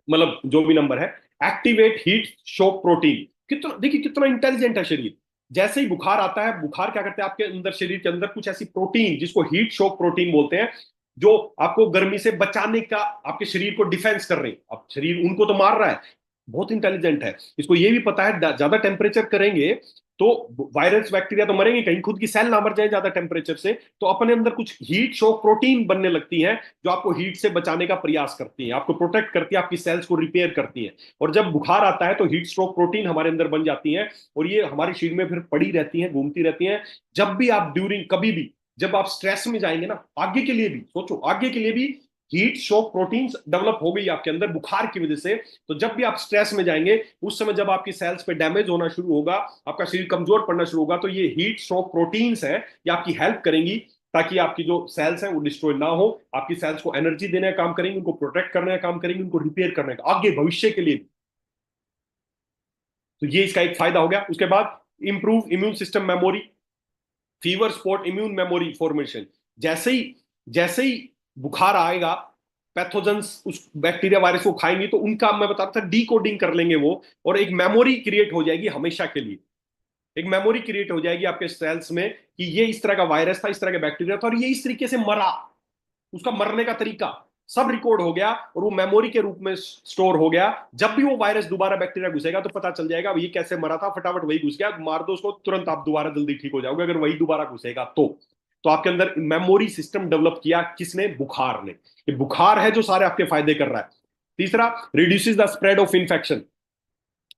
मतलब जो भी नंबर है, एक्टिवेट हीट शॉक प्रोटीन। कितना देखिए, कितना इंटेलिजेंट है शरीर। जैसे ही बुखार आता है, बुखार क्या करते हैं, आपके अंदर, शरीर के अंदर कुछ ऐसी प्रोटीन, जिसको हीट शॉक प्रोटीन बोलते हैं, जो आपको गर्मी से बचाने का, आपके शरीर को डिफेंस कर रहे हैं। अब शरीर उनको तो मार रहा है, बहुत इंटेलिजेंट है, इसको ये भी पता है ज्यादा टेम्परेचर करेंगे तो वायरस बैक्टीरिया तो मरेंगे, कहीं खुद की सेल ना मर जाए ज्यादा टेम्परेचर से, तो अपने अंदर कुछ हीट शॉक प्रोटीन बनने लगती हैं, जो आपको हीट से बचाने का प्रयास करती हैं, आपको प्रोटेक्ट करती है, आपकी सेल्स को रिपेयर करती हैं। और जब बुखार आता है तो हीट स्ट्रोक प्रोटीन हमारे अंदर बन जाती हैं, और ये हमारे शरीर में फिर पड़ी रहती हैं, घूमती रहती हैं। जब भी आप ड्यूरिंग, कभी भी जब आप स्ट्रेस में जाएंगे ना, आगे के लिए भी सोचो, आगे के लिए भी हीट शॉक प्रोटीन्स डेवलप हो गई आपके अंदर बुखार की वजह से। तो जब भी आप स्ट्रेस में जाएंगे, उस समय जब आपकी सेल्स पे डैमेज होना शुरू होगा, आपका शरीर कमजोर पड़ना शुरू होगा, तो ये हीट शॉक प्रोटीन्स है, ये आपकी हेल्प करेंगी, ताकि आपकी जो सेल्स हैं वो डिस्ट्रॉय ना हो, आपकी सेल्स को एनर्जी देने का काम करेंगे, उनको प्रोटेक्ट करने का काम करेंगे, उनको रिपेयर करने का, आगे भविष्य के लिए भी। तो ये इसका एक फायदा हो गया। उसके बाद improve immune system memory, fever spot immune memory formation. जैसे ही बुखार आएगा, पैथोजेंस उस बैक्टीरिया वायरस को खाएंगे, तो उनका, मैं बता रहा था, डीकोडिंग कर लेंगे वो, और एक मेमोरी क्रिएट हो जाएगी हमेशा के लिए। एक मेमोरी क्रिएट हो जाएगी आपके सेल्स में कि ये इस तरह का वायरस था, इस तरह का बैक्टीरिया था, और ये इस तरीके से मरा, उसका मरने का तरीका सब रिकॉर्ड हो गया, और वो मेमोरी के रूप में स्टोर हो गया। जब भी वो वायरस दोबारा बैक्टीरिया घुसेगा तो पता चल जाएगा ये कैसे मरा था, फटाफट वही घुस गया, मार दो उसको, तुरंत आप दोबारा जल्दी ठीक हो जाओगे, अगर वही दोबारा घुसेगा तो आपके अंदर मेमोरी सिस्टम डेवलप किया किसने? बुखार ने। ये बुखार है जो सारे आपके फायदे कर रहा है। तीसरा, reduces the spread of infection.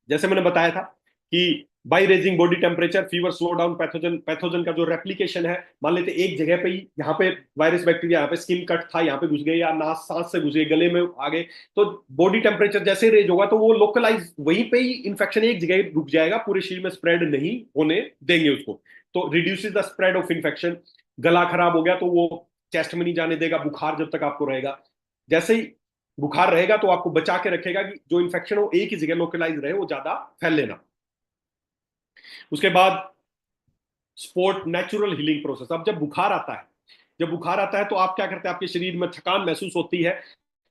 जैसे मैंने बताया था कि by raising body temperature, fever, slow down pathogen, pathogen का जो रेप्लिकेशन है, मान लेते एक जगह पे ही, यहाँ पे वायरस बैक्टीरिया, यहाँ पे स्किन कट था, यहाँ पे घुस गए, या नाक सांस से घुस गए, गले में आ गए, तो बॉडी टेम्परेचर जैसे रेज होगा तो वो लोकलाइज वहीं पे ही इन्फेक्शन एक जगह रुक जाएगा, पूरे शरीर में स्प्रेड नहीं होने देंगे उसको। तो reduces the spread of infection. गला खराब हो गया तो वो चेस्ट में नहीं जाने देगा बुखार जब तक आपको रहेगा। जैसे ही बुखार रहेगा तो आपको बचा के रखेगा कि जो इन्फेक्शन हो एक ही जगह लोकलाइज रहे, वो ज्यादा फैले ना। उसके बाद स्पोर्ट नेचुरल हीलिंग प्रोसेस। अब जब बुखार आता है, जब बुखार आता है तो आप क्या करते हैं, आपके शरीर में थकान महसूस होती है,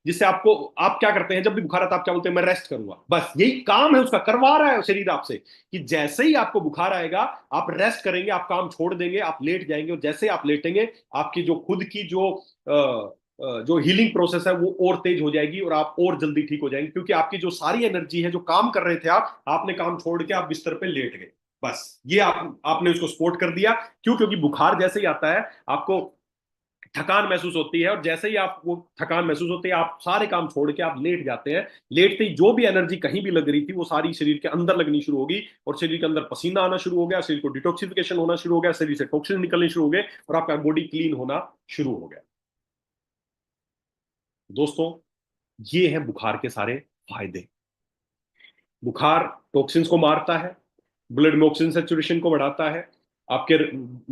जिससे आपको, आप क्या करते हैं जब भी बुखार आता है, आप क्या बोलते हैं, मैं रेस्ट करूंगा। बस यही काम है उसका, करवा रहा है शरीर आपसे कि जैसे ही आपको बुखार आएगा आप रेस्ट करेंगे, आप काम छोड़ देंगे, आप लेट जाएंगे, और जैसे ही आप लेटेंगे आपकी जो खुद की जो हीलिंग प्रोसेस है वो और तेज हो जाएगी, और आप और जल्दी ठीक हो जाएंगे, क्योंकि आपकी जो सारी एनर्जी है, जो काम कर रहे थे आप, आपने काम छोड़ के आप बिस्तर पे लेट गए। बस ये आपने उसको सपोर्ट कर दिया। क्यों? क्योंकि बुखार जैसे ही आता है आपको थकान महसूस होती है, और जैसे ही आपको थकान महसूस होती है आप सारे काम छोड़ के आप लेट जाते हैं। लेटते ही जो भी एनर्जी कहीं भी लग रही थी वो सारी शरीर के अंदर लगनी शुरू होगी, और शरीर के अंदर पसीना आना शुरू हो गया, शरीर को डिटॉक्सिफिकेशन होना शुरू हो गया, शरीर से टॉक्सिन निकलने शुरू हो गए, और आपका बॉडी क्लीन होना शुरू हो गया। दोस्तों, ये है बुखार के सारे फायदे। बुखार टॉक्सिन्स को मारता है, ब्लड में ऑक्सीजन सेचुरेशन को बढ़ाता है, आपके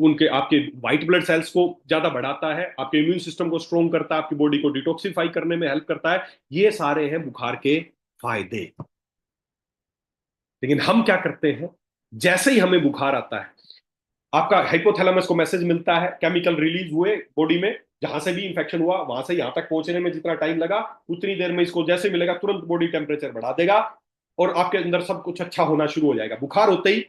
उनके आपके व्हाइट ब्लड सेल्स को ज्यादा बढ़ाता है, आपके इम्यून सिस्टम को स्ट्रोंग करता है, आपकी बॉडी को डिटॉक्सिफाई करने में हेल्प करता है। ये सारे हैं बुखार के फायदे। लेकिन हम क्या करते हैं, जैसे ही हमें बुखार आता है, आपका हाइपोथैलेमस को मैसेज मिलता है, केमिकल रिलीज हुए बॉडी में, जहां से भी इंफेक्शन हुआ वहां से यहां तक पहुंचने में जितना टाइम लगा, उतनी देर में इसको जैसे मिलेगा तुरंत बॉडी टेम्परेचर बढ़ा देगा, और आपके अंदर सब कुछ अच्छा होना शुरू हो जाएगा। बुखार होते ही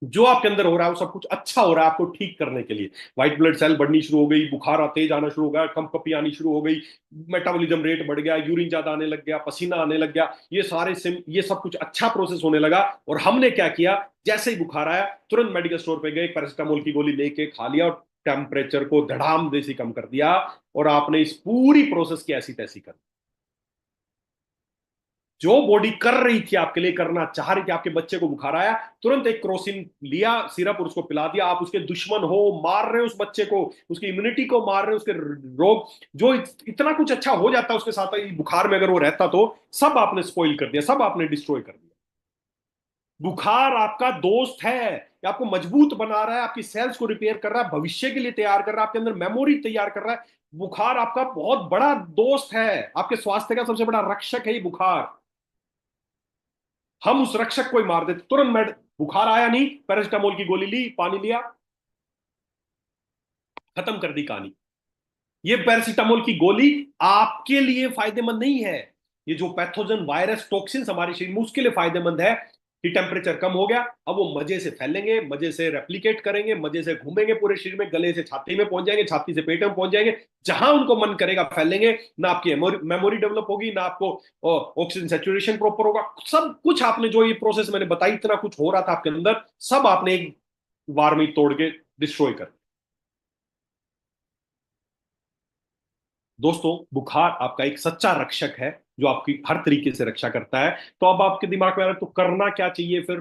जो आपके अंदर हो रहा है वो सब कुछ अच्छा हो रहा है आपको ठीक करने के लिए। व्हाइट ब्लड सेल बढ़नी शुरू हो गई, बुखार तेज आना शुरू हो गया, कंपकपी आनी शुरू हो गई, मेटाबॉलिज्म रेट बढ़ गया, यूरिन ज्यादा आने लग गया, पसीना आने लग गया, ये सब कुछ अच्छा प्रोसेस होने लगा। और हमने क्या किया, जैसे ही बुखार आया तुरंत मेडिकल स्टोर पे गए, पैरासिटामोल की गोली लेके खा लिया, और टेम्परेचर को धड़ाम देसी कम कर दिया, और आपने इस पूरी प्रोसेस की ऐसी तैसी कर दी। जो बॉडी कर रही थी आपके लिए, करना चाह रही थी, आपके बच्चे को बुखार आया, तुरंत एक क्रोसिन लिया सिरप और उसको पिला दिया। आप उसके दुश्मन हो, मार रहे हो उस बच्चे को, उसकी इम्यूनिटी को मार रहे हो, उसके रोग, जो इतना कुछ अच्छा हो जाता है उसके साथ, बुखार में अगर वो रहता तो सब आपने स्पॉइल कर दिया, सब आपने डिस्ट्रॉय कर दिया। बुखार आपका दोस्त है, ये आपको मजबूत बना रहा है, आपकी सेल्स को रिपेयर कर रहा है, भविष्य के लिए तैयार कर रहा है, आपके अंदर मेमोरी तैयार कर रहा है। बुखार आपका बहुत बड़ा दोस्त है, आपके स्वास्थ्य का सबसे बड़ा रक्षक है ये बुखार। हम उस रक्षक को ही मार देते तुरंत। बुखार आया नहीं, पैरासिटामोल की गोली ली, पानी लिया, खत्म कर दी कहानी। ये पैरासिटामोल की गोली आपके लिए फायदेमंद नहीं है, ये जो पैथोजन वायरस टॉक्सिन हमारे शरीर में उसके लिए फायदेमंद है कि टेम्परेचर कम हो गया, अब वो मजे से फैलेंगे, मजे से रेप्लिकेट करेंगे, मजे से घूमेंगे पूरे शरीर में, गले से छाती में पहुंच जाएंगे, छाती से पेट में पहुंच जाएंगे, जहां उनको मन करेगा फैलेंगे। ना आपकी मेमोरी डेवलप होगी, ना आपको ऑक्सीजन सेचुरेशन प्रॉपर होगा, सब कुछ आपने जो ये प्रोसेस मैंने बताई, इतना कुछ हो रहा था आपके अंदर, सब आपने एक बार में तोड़ के डिस्ट्रॉय कर। दोस्तों, बुखार आपका एक सच्चा रक्षक है जो आपकी हर तरीके से रक्षा करता है। तो अब आपके दिमाग में आ रहा है तो करना क्या चाहिए फिर?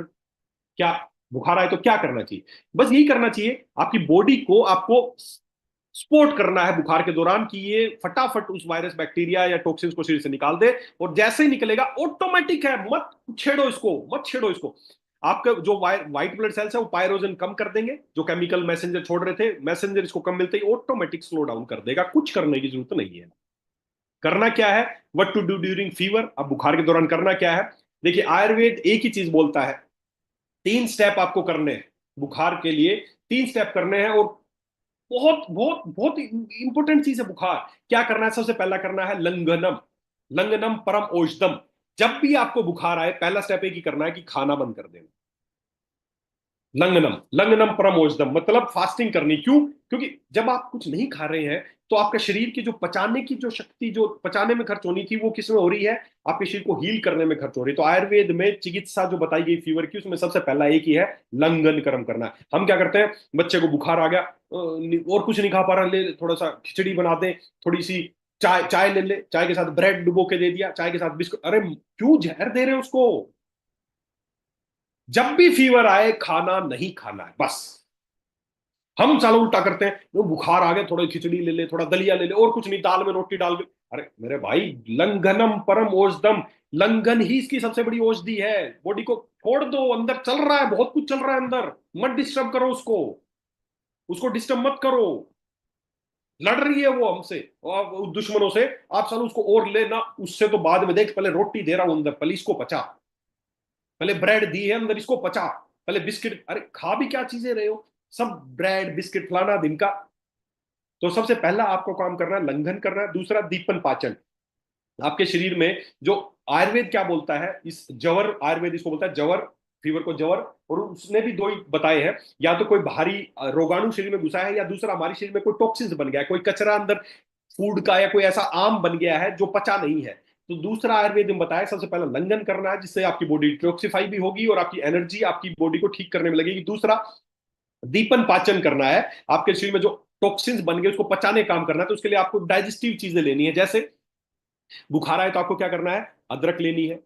क्या बुखार आए तो क्या करना चाहिए? बस यही करना चाहिए, आपकी बॉडी को आपको सपोर्ट करना है बुखार के दौरान कि ये फटाफट उस वायरस बैक्टीरिया या टॉक्सिन्स को शरीर से निकाल दे, और जैसे ही निकलेगा ऑटोमेटिक है, मत छेड़ो इसको, मत छेड़ो इसको। आपका जो व्हाइट ब्लड सेल्स है वो पायरोजन कम कर देंगे, जो केमिकल मैसेंजर छोड़ रहे थे, मैसेंजर इसको कम मिलते ही ऑटोमेटिक स्लो डाउन कर देगा, कुछ करने की जरूरत नहीं है। करना क्या है, what to do during fever. अब बुखार के दौरान करना क्या है, देखिए आयुर्वेद एक ही चीज बोलता है, 3 स्टेप आपको करने हैं बुखार के लिए, 3 स्टेप करने हैं, और बहुत बहुत बहुत इंपॉर्टेंट चीज है बुखार। क्या करना है, सबसे पहला करना है लंघनम। लंघनम परम औषधम। जब भी आपको बुखार आए पहला स्टेप एक ही करना है कि खाना बंद कर देना। लंघनम, लंघनम परम औषधम मतलब फास्टिंग करनी। क्यों? क्योंकि जब आप कुछ नहीं खा रहे हैं तो आपके शरीर की जो पचाने की जो शक्ति, जो पचाने में खर्च होनी थी, वो किस में हो रही है, आपके शरीर को हील करने में खर्च हो रही है। तो आयुर्वेद में चिकित्सा जो बताई गई फीवर की, उसमें सबसे पहला एक ही है, लंघन कर्म करना। हम क्या करते हैं, बच्चे को बुखार आ गया और कुछ नहीं खा पा रहा, ले थोड़ा सा खिचड़ी बना दे, थोड़ी सी चाय, चाय ले ले, चाय के साथ ब्रेड डुबो के दे दिया, चाय के साथ बिस्कुट। अरे क्यों जहर दे रहे हो उसको? जब भी फीवर आए खाना नहीं खाना है बस। हम साला उल्टा करते हैं, वो बुखार आ गया थोड़ा खिचड़ी ले ले, थोड़ा दलिया ले ले, और कुछ नहीं, दाल में रोटी डाल के। अरे मेरे भाई, लंघनम परम औषधम, लंघन ही इसकी सबसे बड़ी औषधि है। बॉडी को छोड़ दो, अंदर चल रहा है, बहुत कुछ चल रहा है अंदर, मत डिस्टर्ब करो उसको, उसको डिस्टर्ब मत करो। लड़ रही है वो हमसे और उस दुश्मनों से, आप साला उसको और लेना, उससे तो बाद में देख, पहले रोटी दे रहा हूं अंदर, पहले इसको पचा, पहले ब्रेड दी है अंदर, इसको पचा, पहले बिस्किट, अरे खा भी क्या चीजें रहे हो, सब ब्रेड बिस्किट फलाना दिन का। तो सबसे पहला आपको काम करना है, लंघन करना है। दूसरा दीपन पाचन, आपके शरीर में जो आयुर्वेद क्या बोलता है, इस जवर, आयुर्वेद इसको बोलता है जवर, फीवर को जवर। और उसने भी दो ही बताए हैं, या तो कोई बाहरी रोगाणु शरीर में घुसा है, या दूसरा हमारे शरीर में कोई टॉक्सिन्स बन गया है, कोई कचरा अंदर फूड का, या कोई ऐसा आम बन गया है जो पचा नहीं है। तो दूसरा आयुर्वेद में बताया, सबसे पहला लंघन करना है, जिससे आपकी बॉडी डिटॉक्सिफाई भी होगी और आपकी एनर्जी आपकी बॉडी को ठीक करने में लगेगी। दूसरा दीपन पाचन करना है, आपके शरीर में जो टॉक्सिन्स बन गए उसको पचाने का काम करना है। तो उसके लिए आपको डाइजेस्टिव चीजें लेनी है, जैसे बुखार आए तो आपको क्या करना है, अदरक लेनी है,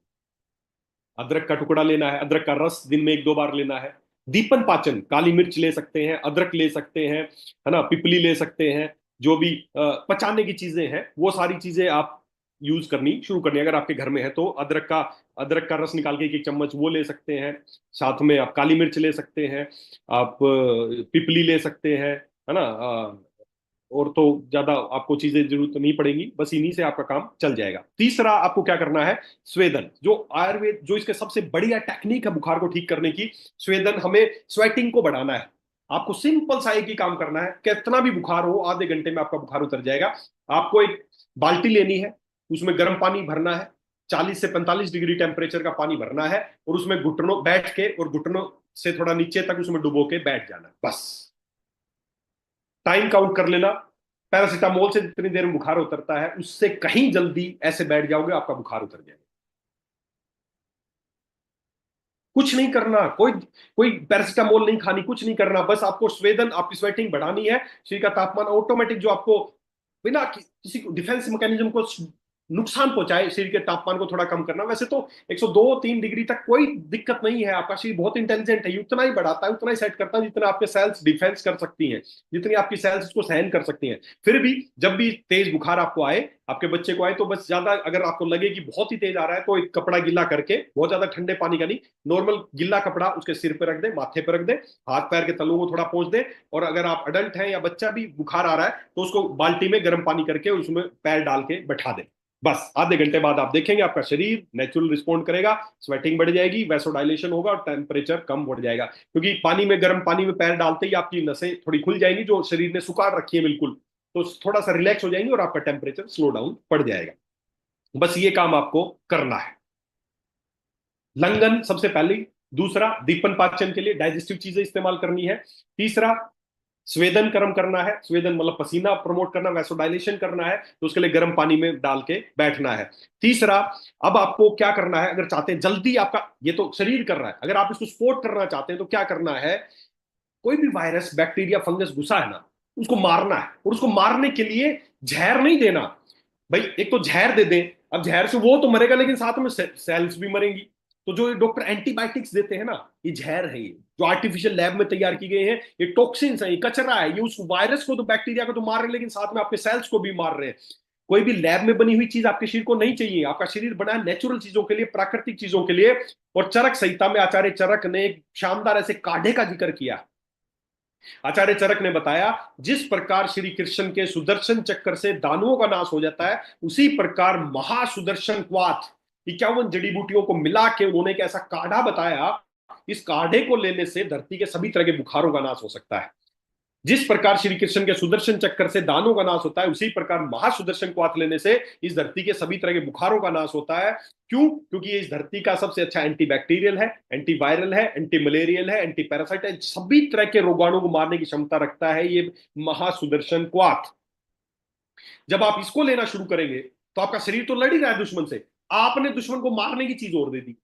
अदरक का टुकड़ा लेना है, अदरक का रस दिन में 1-2 बार लेना है। दीपन पाचन, काली मिर्च ले सकते हैं, अदरक ले सकते हैं, है ना, पिपली ले सकते हैं, जो भी पचाने की चीजें हैं वो सारी चीजें आप यूज करनी शुरू करनी है। अगर आपके घर में है तो अदरक का रस निकाल के 1-1 चम्मच वो ले सकते हैं। साथ में आप काली मिर्च ले सकते हैं, आप पिपली ले सकते हैं, है ना। और तो ज्यादा आपको चीजें जरूरत नहीं पड़ेगी, बस इन्हीं से आपका काम चल जाएगा। तीसरा आपको क्या करना है, स्वेदन, जो आयुर्वेद जो इसके सबसे बढ़िया टेक्निक है बुखार को ठीक करने की, स्वेदन, हमें स्वेटिंग को बढ़ाना है। आपको सिंपल सा एक ही काम करना है, कितना भी बुखार हो आधे घंटे में आपका बुखार उतर जाएगा। आपको एक बाल्टी लेनी है, उसमें गर्म पानी भरना है, 40 से 45 डिग्री टेम्परेचर का पानी भरना है, और उसमें घुटनों बैठ के, और घुटनों से थोड़ा नीचे तक उसमें डुबो के बैठ जाना है बस। टाइम काउंट कर लेना, पैरासीटामोल से जितनी देर में बुखार उतरता है उससे कहीं जल्दी ऐसे बैठ जाओगे, आपका बुखार उतर जाएगा। कुछ नहीं करना, कोई कोई पैरासीटामोल नहीं खानी, कुछ नहीं करना, बस आपको स्वेदन, आपकी स्वेटिंग बढ़ानी है, शरीर का तापमान ऑटोमेटिक, जो आपको बिना किसी डिफेंस मैकेनिज्म को नुकसान पहुंचाए, शरीर के तापमान को थोड़ा कम करना। वैसे तो 102-3 डिग्री तक कोई दिक्कत नहीं है, आपका शरीर बहुत इंटेलिजेंट है, ये उतना ही बढ़ाता है, उतना ही सेट करता है जितना आपके सेल्स डिफेंस कर सकती हैं, जितनी आपकी सेल्स उसको सहन कर सकती हैं। फिर भी जब भी तेज बुखार आपको आए, आपके बच्चे को आए, तो बस ज्यादा अगर आपको लगे कि बहुत ही तेज आ रहा है, तो एक कपड़ा गिला करके, बहुत ज्यादा ठंडे पानी का नहीं, नॉर्मल गिल्ला कपड़ा उसके सिर पे रख दे, माथे पे रख दे, हाथ पैर के तलुओं को थोड़ा पोंछ दे। और अगर आप अडल्ट हैं या बच्चा भी बुखार आ रहा है, तो उसको बाल्टी में गर्म पानी करके उसमें पैर डाल के बैठा दे। बस आधे घंटे बाद आप देखेंगे आपका शरीर नेचुरल रिस्पॉन्ड करेगा, स्वेटिंग बढ़ जाएगी, वैसोडाइलेशन होगा, और टेम्परेचर कम बढ़ जाएगा, क्योंकि पानी में, गर्म पानी में पैर डालते ही आपकी नसें थोड़ी खुल जाएंगी, जो शरीर ने सुखाड़ रखी है बिल्कुल, तो थोड़ा सा रिलैक्स हो जाएंगे और आपका टेम्परेचर स्लो डाउन पड़ जाएगा। बस ये काम आपको करना है, लंघन सबसे पहले। दूसरा दीपन पाचन के लिए डाइजेस्टिव चीजें इस्तेमाल करनी है। तीसरा स्वेदन कर्म करना है, स्वेदन मतलब पसीना प्रमोट करना, वैसोडाइलेशन करना है, तो उसके लिए गर्म पानी में डाल के बैठना है। तीसरा, अब आपको क्या करना है, अगर चाहते हैं जल्दी आपका, ये तो शरीर कर रहा है, अगर आप इसको सपोर्ट करना चाहते हैं तो क्या करना है, कोई भी वायरस बैक्टीरिया फंगस घुसा है ना, उसको मारना है, और उसको मारने के लिए जहर नहीं देना। भाई एक तो जहर दे दें, अब जहर से वो तो मरेगा, लेकिन साथ में सेल्स भी मरेंगी। तो जो ये डॉक्टर एंटीबायोटिक्स देते हैं ना, ये जहर है, ये जो आर्टिफिशियल लैब में तैयार की गई है, ये टॉक्सिन्स है, ये कचरा है, ये उस वायरस को तो, बैक्टीरिया को तो मार रहे हैं, लेकिन साथ में आपके सेल्स को भी मार रहे हैं। कोई भी लैब में बनी हुई चीज आपके शरीर को नहीं चाहिए, आपका शरीर बना है नेचुरल चीजों के लिए, प्राकृतिक चीजों के लिए। और चरक संहिता में आचार्य चरक ने एक शानदार ऐसे काढ़े का जिक्र किया। आचार्य चरक ने बताया, जिस प्रकार श्री कृष्ण के सुदर्शन चक्कर से दानुओं का नाश हो जाता है, उसी प्रकार महासुदर्शन क्वाथ 51 जड़ी बूटियों को मिला के उन्होंने एक ऐसा काढ़ा बताया, इस काढ़े को लेने से धरती के सभी तरह के बुखारों का नाश हो सकता है। जिस प्रकार श्री कृष्ण के सुदर्शन चक्कर से दानों का नाश होता है, उसी प्रकार महासुदर्शन क्वाथ लेने से इस धरती के सभी तरह के बुखारों का नाश होता है। क्यों? क्योंकि ये इस धरती का सबसे अच्छा एंटीबैक्टीरियल है, एंटीवायरल है, एंटी मलेरियल है, एंटी पैरासाइट है, सभी तरह के रोगाणु को मारने की क्षमता रखता है ये महासुदर्शन क्वाथ। जब आप इसको लेना शुरू करेंगे तो आपका शरीर तो लड़ ही रहा है दुश्मन से, आपने दुश्मन को मारने की चीज और दे दी।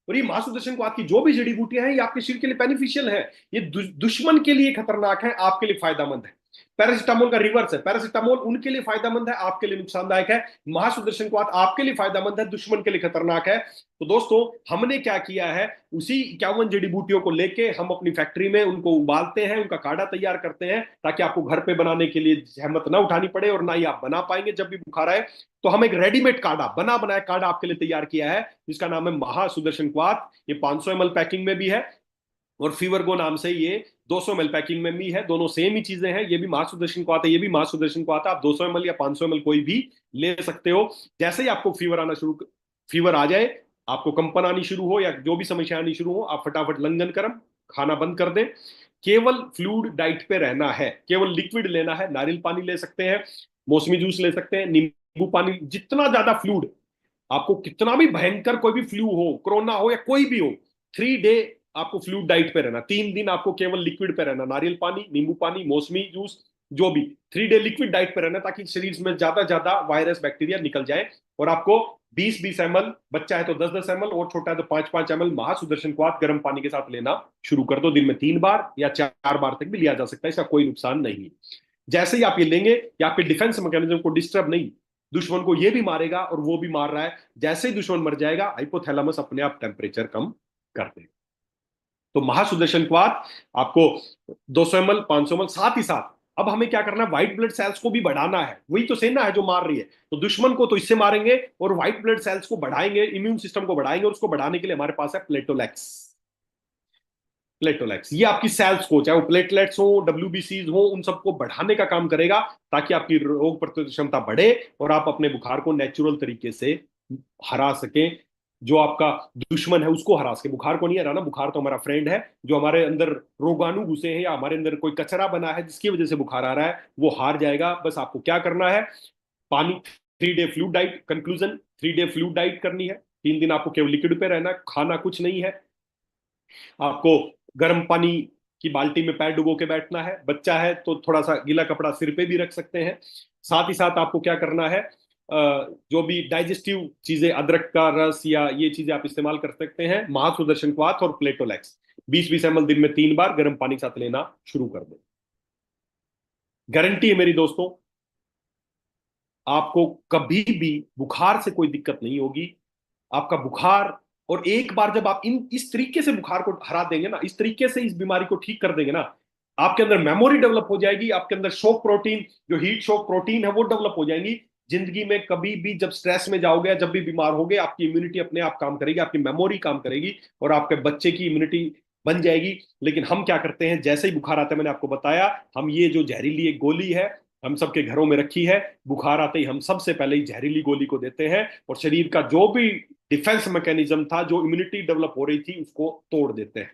और ये महासुदर्शन क्वाथ की जो भी जड़ी बूटियां हैं, ये आपके शरीर के लिए बेनिफिशियल है, ये दुश्मन के लिए खतरनाक है, आपके लिए फायदेमंद है। पैरासिटामोल का रिवर्स है, पैरासिटामोल उनके लिए फायदेमंद है, आपके लिए नुकसानदायक है। महासुदर्शन क्वाथ आपके लिए फायदेमंद है, दुश्मन के लिए खतरनाक है। तो दोस्तों हमने क्या किया है, उसी 51 जड़ी बूटियों को लेके हम अपनी फैक्ट्री में उनको उबालते हैं, उनका काढ़ा तैयार करते हैं, ताकि आपको घर पे बनाने के लिए जहमत ना उठानी पड़े और ना ही आप बना पाएंगे जब भी बुखार आए। तो हम एक रेडीमेड काढ़ा, बना बनाया काढ़ा आपके लिए तैयार किया है, जिसका नाम है महासुदर्शन क्वाथ। ये 500 ml पैकिंग में भी है और फीवर गो नाम से ये 200 ml पैकिंग में भी है। दोनों सेम ही चीजें हैं, ये भी मां सुदर्शन को आता है, ये भी मां सुदर्शन को आता है। आप 200 ml या 500 ml कोई भी ले सकते हो। जैसे ही आपको फीवर आ जाए, आपको कंपन आनी शुरू हो या जो भी समस्या आनी शुरू हो, आप फटाफट लंघन करम खाना बंद कर दें। केवल फ्लूइड डाइट पे रहना है, केवल लिक्विड लेना है। नारियल पानी ले सकते हैं, मौसमी जूस ले सकते हैं, नींबू पानी। जितना ज्यादा फ्लूइड, आपको कितना भी भयंकर कोई भी फ्लू हो, कोरोना हो या कोई भी हो, 3 डे आपको फ्लूइड डाइट पे रहना। 3 दिन आपको केवल लिक्विड पे रहना, नारियल पानी, नींबू पानी, मौसमी जूस, जो भी। 3 डे लिक्विड डाइट पे रहना, ताकि शरीर में ज्यादा ज्यादा वायरस बैक्टीरिया निकल जाए। और आपको 20-20 ml, बच्चा है तो 10-10 ml और छोटा है तो 5-5 ml महासुदर्शन क्वाथ गर्म पानी के साथ लेना शुरू कर दो। दिन में 3 बार या 4 बार तक भी लिया जा सकता है, इसका कोई नुकसान नहीं। जैसे ही आप ये लेंगे, ये आपके डिफेंस मैकेनिज्म को डिस्टर्ब नहीं, दुश्मन को ये भी मारेगा और वो भी मार रहा है। जैसे ही दुश्मन मर जाएगा, हाइपोथैलेमस अपने आप टेम्परेचर कम कर देगा। तो महासुदर्शन क्वाथ आपको 200 ml, 500 ml, साथ ही साथ अब हमें क्या करना है, व्हाइट ब्लड सेल्स को भी बढ़ाना है। वही तो सेना है जो मार रही है, तो दुश्मन को तो इससे मारेंगे और व्हाइट ब्लड सेल्स को बढ़ाएंगे, इम्यून सिस्टम को बढ़ाएंगे। और उसको बढ़ाने के लिए हमारे पास है प्लेटोलैक्स। प्लेटोलैक्स ये आपकी सेल्स को, चाहे वो प्लेटलेट्स हो, डब्ल्यूबीसीज हो, उन सबको बढ़ाने का काम करेगा, ताकि आपकी रोग प्रतिरोधक क्षमता बढ़े और आप अपने बुखार को नेचुरल तरीके से हरा सकें। जो आपका दुश्मन है उसको हरा सके, बुखार को नहीं हराना। बुखार तो हमारा फ्रेंड है, जो हमारे अंदर रोगाणु घुसे हैं या हमारे अंदर कोई कचरा बना है जिसकी वजह से बुखार आ रहा है, वो हार जाएगा। बस आपको क्या करना है, पानी, 3 day fluid diet. Conclusion, 3 day fluid diet करनी है। 3 दिन आपको केवल लिक्विड पे रहना, खाना कुछ नहीं है। आपको गर्म पानी की बाल्टी में पैर डुबो के बैठना है। बच्चा है तो थोड़ा सा गीला कपड़ा सिर पे भी रख सकते हैं। साथ ही साथ आपको क्या करना है, जो भी डाइजेस्टिव चीजें, अदरक का रस या ये चीजें आप इस्तेमाल कर सकते हैं। महासुदर्शन क्वाथ और प्लेटोलैक्स 20-20 ml दिन में 3 बार गर्म पानी के साथ लेना शुरू कर दें। गारंटी है मेरी दोस्तों, आपको कभी भी बुखार से कोई दिक्कत नहीं होगी। आपका बुखार, और एक बार जब आप इन इस तरीके से बुखार को हरा देंगे ना, इस तरीके से इस बीमारी को ठीक कर देंगे ना, आपके अंदर मेमोरी डेवलप हो जाएगी, आपके अंदर शॉक प्रोटीन, जो हीट शॉक प्रोटीन है वो डेवलप हो जाएंगी। जिंदगी में कभी भी जब स्ट्रेस में जाओगे, जब भी बीमार होगे, आपकी इम्यूनिटी अपने आप काम करेगी, आपकी मेमोरी काम करेगी और आपके बच्चे की इम्यूनिटी बन जाएगी। लेकिन हम क्या करते हैं, जैसे ही बुखार आता है, मैंने आपको बताया, हम ये जो जहरीली एक गोली है हम सबके घरों में रखी है, बुखार आते ही हम सबसे पहले ही जहरीली गोली को देते हैं और शरीर का जो भी डिफेंस मैकेनिज्म था, जो इम्यूनिटी डेवलप हो रही थी, उसको तोड़ देते हैं।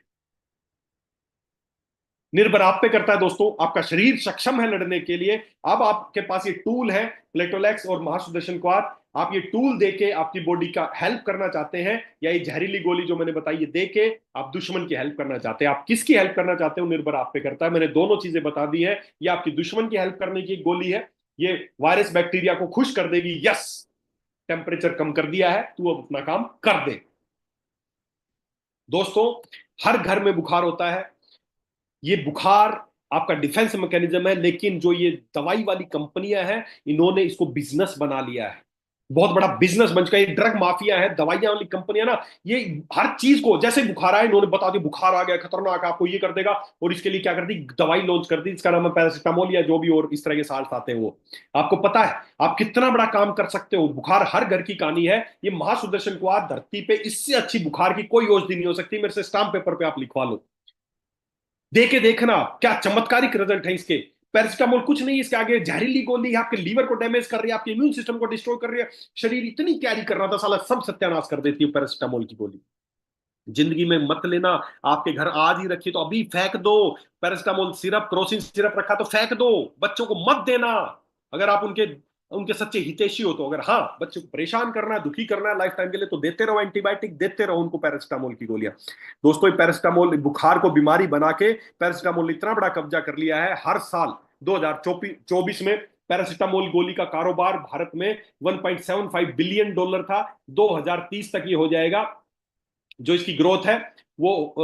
निर्भर आप पे करता है दोस्तों, आपका शरीर सक्षम है लड़ने के लिए। अब आपके पास ये टूल है, प्लेटोलैक्स और महासुदर्शन क्वाथ। आप ये टूल देके आपकी बॉडी का हेल्प करना चाहते हैं, या ये जहरीली गोली जो मैंने बताई ये देके आप दुश्मन की हेल्प करना चाहते हैं। आप किसकी हेल्प करना चाहते हो, निर्भर आप पे करता है। मैंने दोनों चीजें बता दी है। ये आपकी दुश्मन की हेल्प करने की गोली है, ये वायरस बैक्टीरिया को खुश कर देगी। यस, टेम्परेचर कम कर दिया है, तू अब अपना काम कर दे। दोस्तों हर घर में बुखार होता है, ये बुखार आपका डिफेंस मैकेनिज्म है। लेकिन जो ये दवाई वाली कंपनियां हैं, इन्होंने इसको बिजनेस बना लिया है, बहुत बड़ा बिजनेस बन चुका है। ये ड्रग माफिया है, दवाइयां वाली कंपनियां ना, ये हर चीज को, जैसे बुखार आए इन्होंने बता दिया बुखार आ गया खतरनाक, आपको ये कर देगा, और इसके लिए क्या कर दी, दवाई लॉन्च कर दी, इसका नाम है पैरासिटामोल या जो भी और इस तरह के साल्ट आते हैं वो। आपको पता है आप कितना बड़ा काम कर सकते हो, बुखार हर घर की कहानी है। ये महासुदर्शन क्वाथ धरती पे इससे अच्छी बुखार की कोई औषधि नहीं हो सकती। मेरे से स्टाम्प पेपर पे आप लिखवा लो, देके देखना क्या चमत्कारिक रिजल्ट है इसके। पैरासिटामोल कुछ नहीं, इसके आगे जहरीली गोली आपके लीवर को डैमेज कर रही है, आपके इम्यून सिस्टम को डिस्ट्रॉय कर रही है। शरीर इतनी कैरी कर रहा था साला, सब सत्यानाश कर देती है पैरासिटामोल की गोली। जिंदगी में मत लेना। आपके घर आज ही रखी तो अभी फेंक दो। पैरासिटामोल सिरप, क्रोसिन सिरप रखा तो फेंक दो, बच्चों को मत देना। अगर आप उनके उनके सच्चे हितैषी हो तो। अगर हाँ, बच्चों को परेशान करना है, दुखी करना है लाइफ टाइम के लिए, तो देते रहो एंटीबायोटिक, देते रहो उनको पैरासिटामोल की गोलियां। दोस्तों पैरासिटामोल बुखार को बीमारी बना के पैरासिटामोल ने इतना बड़ा कब्जा कर लिया है। हर साल 2024 में पैरासिटामोल गोली का कारोबार भारत में $1.75 बिलियन था। 2030 तक ये हो जाएगा जो इसकी ग्रोथ है वो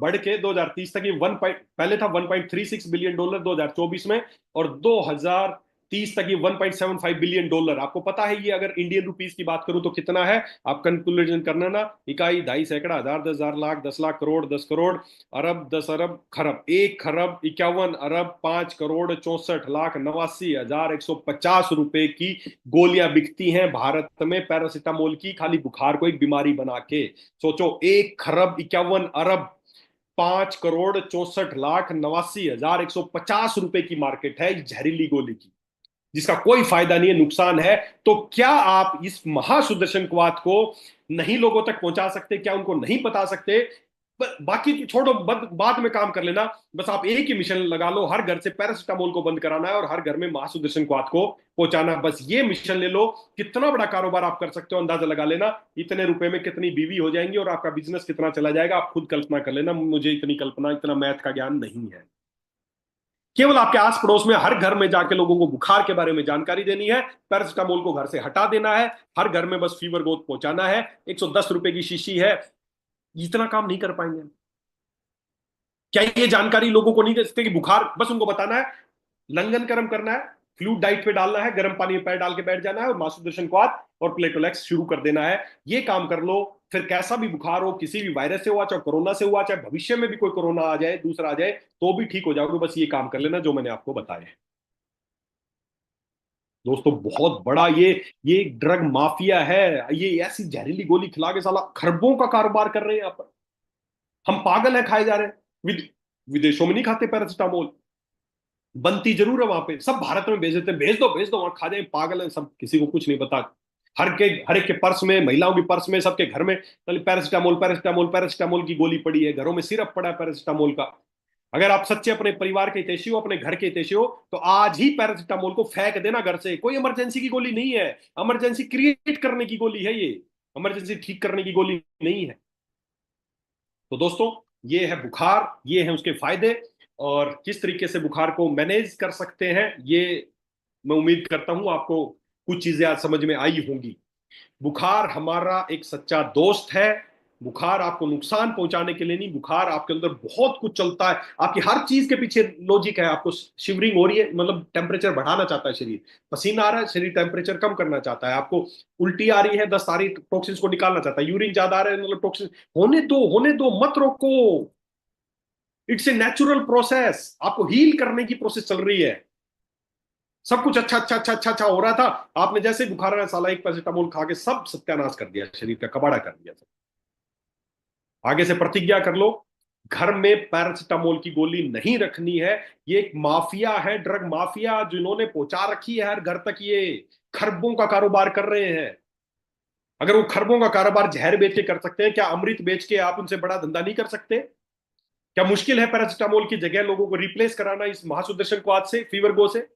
बढ़ के 2030 तक ये पहले था 1.36 बिलियन डॉलर 2024 में, और 2030 तक ये 1.75 बिलियन डॉलर। आपको पता है ये अगर इंडियन रुपीस की बात करूं तो कितना है? आप कैलकुलेशन करना ना, इकाई, दहाई, सैकड़ा, हजार, 10,000, लाख, 10 लाख, करोड़, 10 करोड़, अरब, 10 अरब, खरब, 1 खरब 51 अरब 5 करोड़ 64 लाख 89,150 रुपए की गोलियां बिकती हैं भारत में पैरासिटामोल की, खाली बुखार को एक बीमारी बना के। सोचो, 1 खरब 51 अरब 5 करोड़ 64 लाख 89,150 रुपए की मार्केट है इस जहरीली गोली की, जिसका कोई फायदा नहीं है, नुकसान है। तो क्या आप इस महासुदर्शन क्वाथ को नहीं लोगों तक पहुंचा सकते? क्या उनको नहीं बता सकते? बाकी तो छोड़ो, बाद में काम कर लेना। बस आप एक ही मिशन लगा लो, हर घर से पैरासिटामोल को बंद कराना है और हर घर में महासुदर्शन क्वाथ को पहुंचाना। बस ये मिशन ले लो, कितना बड़ा कारोबार आप कर सकते हो अंदाजा लगा लेना। इतने रुपए में कितनी बीवी हो जाएंगी और आपका बिजनेस कितना चला जाएगा, आप खुद कल्पना कर लेना। मुझे इतनी कल्पना, इतना मैथ का ज्ञान नहीं है। केवल आपके आस पड़ोस में हर घर में जाके लोगों को बुखार के बारे में जानकारी देनी है, पैरासिटामोल को घर से हटा देना है, हर घर में बस फीवर गोद पहुंचाना है। 110 रुपए की शीशी है, इतना काम नहीं कर पाएंगे? क्या ये जानकारी लोगों को नहीं दे सकते कि बुखार, बस उनको बताना है, लंगन कर्म करना है, फ्लूइड डाइट पे डालना है, गर्म पानी में पैर डाल के बैठ जाना है और मासुदर्शन क्वाथ और प्लेटोलेक्स शुरू कर देना है। ये काम कर लो, फिर कैसा भी बुखार हो, किसी भी वायरस से हुआ, चाहे कोरोना से हुआ, चाहे भविष्य में भी कोई कोरोना आ जाए, दूसरा आ जाए, तो भी ठीक हो जाओगे। बस ये काम कर लेना जो मैंने आपको बताया है। दोस्तों, बहुत बड़ा ये एक ड्रग माफिया है। ये ऐसी जहरीली गोली खिला के साला खरबों का कारोबार कर रहे हैं यहाँ पर। हम पागल हैं, खाए जा रहे हैं। विदेशों में नहीं खाते पैरासिटामोल, बनती जरूर है वहां पे, सब भारत में भेज देते हैं, भेज दो वहां खा जाए। पागल है सब, किसी को कुछ नहीं पता। हर एक के पर्स में, महिलाओं के पर्स में, सबके घर में पैरासिटामोल पैरासिटामोल पैरासिटामोल की गोली पड़ी है, घरों में सिरप पड़ा है पैरासिटामोल का। अगर आप सच्चे अपने परिवार के हितैषी हो, अपने घर के हितैषी हो, तो आज ही पैरासिटामोल को फेंक देना घर से। कोई इमरजेंसी की गोली नहीं है, इमरजेंसी क्रिएट करने की गोली है ये, इमरजेंसी ठीक करने की गोली नहीं है। तो दोस्तों, ये है बुखार, ये है उसके फायदे, और किस तरीके से बुखार को मैनेज कर सकते हैं, ये मैं उम्मीद करता हूं आपको कुछ चीजें आज समझ में आई होंगी। बुखार हमारा एक सच्चा दोस्त है। बुखार आपको नुकसान पहुंचाने के लिए नहीं, बुखार आपके अंदर बहुत कुछ चलता है, आपकी हर चीज के पीछे लॉजिक है। आपको शिवरिंग हो रही है, मतलब टेम्परेचर बढ़ाना चाहता है शरीर, पसीना आ रहा है, शरीर टेम्परेचर कम करना चाहता है, आपको उल्टी आ रही है, 10 सारी टॉक्सिन्स को निकालना चाहता है, यूरिन ज्यादा आ रहा है, मतलब टॉक्सिन, होने दो, मत रोको। इट्स ए नेचुरल प्रोसेस, आपको हील करने की प्रोसेस चल रही है। सब कुछ अच्छा अच्छा अच्छा अच्छा अच्छा हो रहा था, आपने जैसे ही बुखार आया, साला एक पैरासिटामोल खा के सब सत्यानाश कर दिया, शरीर का कबाड़ा कर दिया सब। आगे से प्रतिज्ञा कर लो, घर में पैरासिटामोल की गोली नहीं रखनी है। ये एक माफिया है, ड्रग माफिया, जिन्होंने पहुंचा रखी है हर घर तक। ये खरबों का कारोबार कर रहे हैं। अगर वो खरबों का कारोबार जहर बेच के कर सकते हैं, क्या अमृत बेच के आप उनसे बड़ा धंधा नहीं कर सकते? क्या मुश्किल है पैरासिटामोल की जगह लोगों को रिप्लेस कराना इस महासुदर्शन क्वाथ से, फीवर गो से?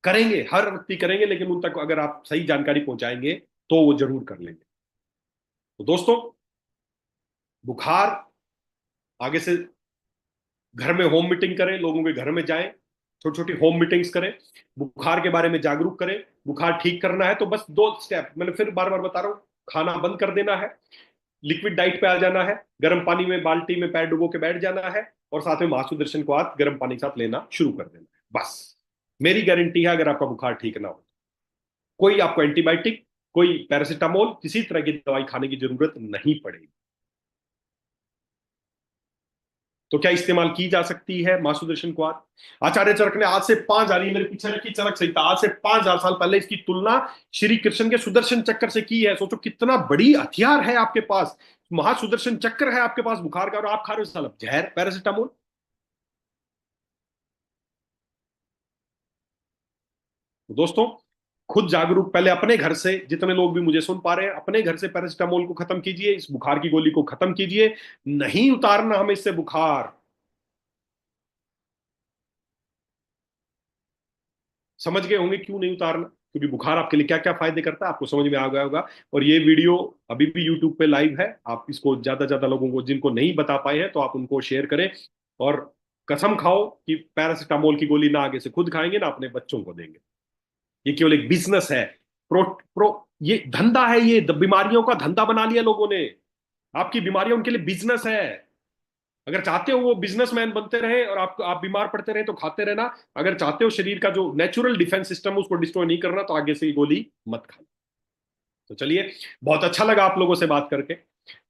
करेंगे, हर व्यक्ति करेंगे, लेकिन उन तक अगर आप सही जानकारी पहुंचाएंगे तो वो जरूर कर लेंगे। तो दोस्तों, बुखार, आगे से घर में होम मीटिंग करें, लोगों के घर में जाएं, छोटी छोटी होम मीटिंग्स करें, बुखार के बारे में जागरूक करें। बुखार ठीक करना है तो बस 2 स्टेप, मैंने फिर बार बार बता रहा हूं, खाना बंद कर देना है, लिक्विड डाइट पे आ जाना है, गर्म पानी में बाल्टी में पैर डुबो के बैठ जाना है, और साथ में महासुदर्शन को हाथ गर्म पानी के साथ लेना शुरू कर देना है। बस मेरी गारंटी है, अगर आपका बुखार ठीक ना हो, कोई आपको एंटीबायोटिक, कोई पैरासिटामोल, किसी तरह की दवाई खाने की जरूरत नहीं पड़ेगी। तो क्या इस्तेमाल की जा सकती है मासुदर्शन क्वाथ? आचार्य चरक ने आज से 5,000, मेरे पीछे रखी चरक सही था, आज से 5,000 साल पहले इसकी तुलना श्री कृष्ण के सुदर्शन चक्र से की है। सोचो कितना बड़ी हथियार है आपके पास, महासुदर्शन चक्र है आपके पास बुखार का, और आप खा रहे हो साला जहर, पैरासिटामोल। तो दोस्तों, खुद जागरूक, पहले अपने घर से, जितने लोग भी मुझे सुन पा रहे हैं, अपने घर से पैरासिटामोल को खत्म कीजिए, इस बुखार की गोली को खत्म कीजिए। नहीं उतारना हमें इससे बुखार। समझ गए होंगे क्यों नहीं उतारना, क्योंकि बुखार आपके लिए क्या क्या फायदे करता है आपको समझ में आ गया होगा। और ये वीडियो अभी भी यूट्यूब पे लाइव है, आप इसको ज्यादा ज्यादा लोगों को, जिनको नहीं बता पाए हैं, तो आप उनको शेयर करें। और कसम खाओ कि पैरासिटामोल की गोली ना आगे से खुद खाएंगे ना अपने बच्चों को देंगे। ये केवल एक बिजनेस है, प्रो प्रो ये धंधा है, ये बीमारियों का धंधा बना लिया लोगों ने। आपकी बीमारियां उनके लिए बिजनेस है। अगर चाहते हो वो बिजनेसमैन बनते रहे और आप बीमार पड़ते रहे तो खाते रहना। अगर चाहते हो शरीर का जो नेचुरल डिफेंस सिस्टम उसको डिस्ट्रॉय नहीं करना तो आगे से ये गोली मत खाना। तो चलिए, बहुत अच्छा लगा आप लोगों से बात करके,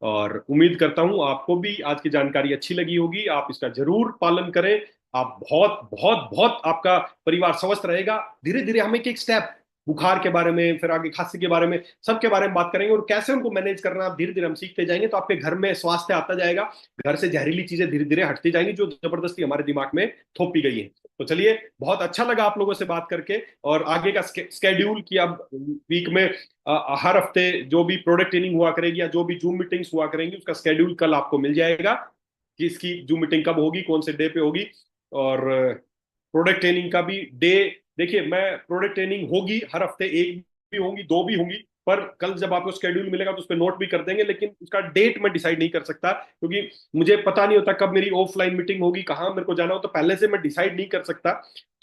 और उम्मीद करता हूं आपको भी आज की जानकारी अच्छी लगी होगी। आप इसका जरूर पालन करें। आप बहुत बहुत बहुत आपका परिवार स्वस्थ रहेगा। धीरे धीरे हम एक एक स्टेप, बुखार के बारे में, फिर आगे खांसी के बारे में, सबके बारे में बात करेंगे, और कैसे उनको मैनेज करना आप धीरे धीरे हम सीखते जाएंगे तो आपके घर में स्वास्थ्य आता जाएगा। घर से जहरीली चीजें धीरे धीरे हटती जाएंगी जो जबरदस्ती हमारे दिमाग में थोपी गई है। तो चलिए, बहुत अच्छा लगा आप लोगों से बात करके। और आगे का स्केड्यूल कि अब वीक में हर हफ्ते जो भी प्रोडक्ट ट्रेनिंग हुआ करेगी या जो भी जूम मीटिंग्स हुआ करेंगी उसका स्केड्यूल कल आपको मिल जाएगा कि इसकी जूम मीटिंग कब होगी, कौन से डे पे होगी। और प्रोडक्ट ट्रेनिंग का भी डे, देखिए मैं प्रोडक्ट ट्रेनिंग होगी हर हफ्ते, एक भी होंगी, दो भी होंगी, पर कल जब आपको स्केड्यूल मिलेगा तो उस पर नोट भी कर देंगे, लेकिन उसका डेट मैं डिसाइड नहीं कर सकता क्योंकि मुझे पता नहीं होता कब मेरी ऑफलाइन मीटिंग होगी, कहाँ मेरे को जाना हो, तो पहले से मैं डिसाइड नहीं कर सकता।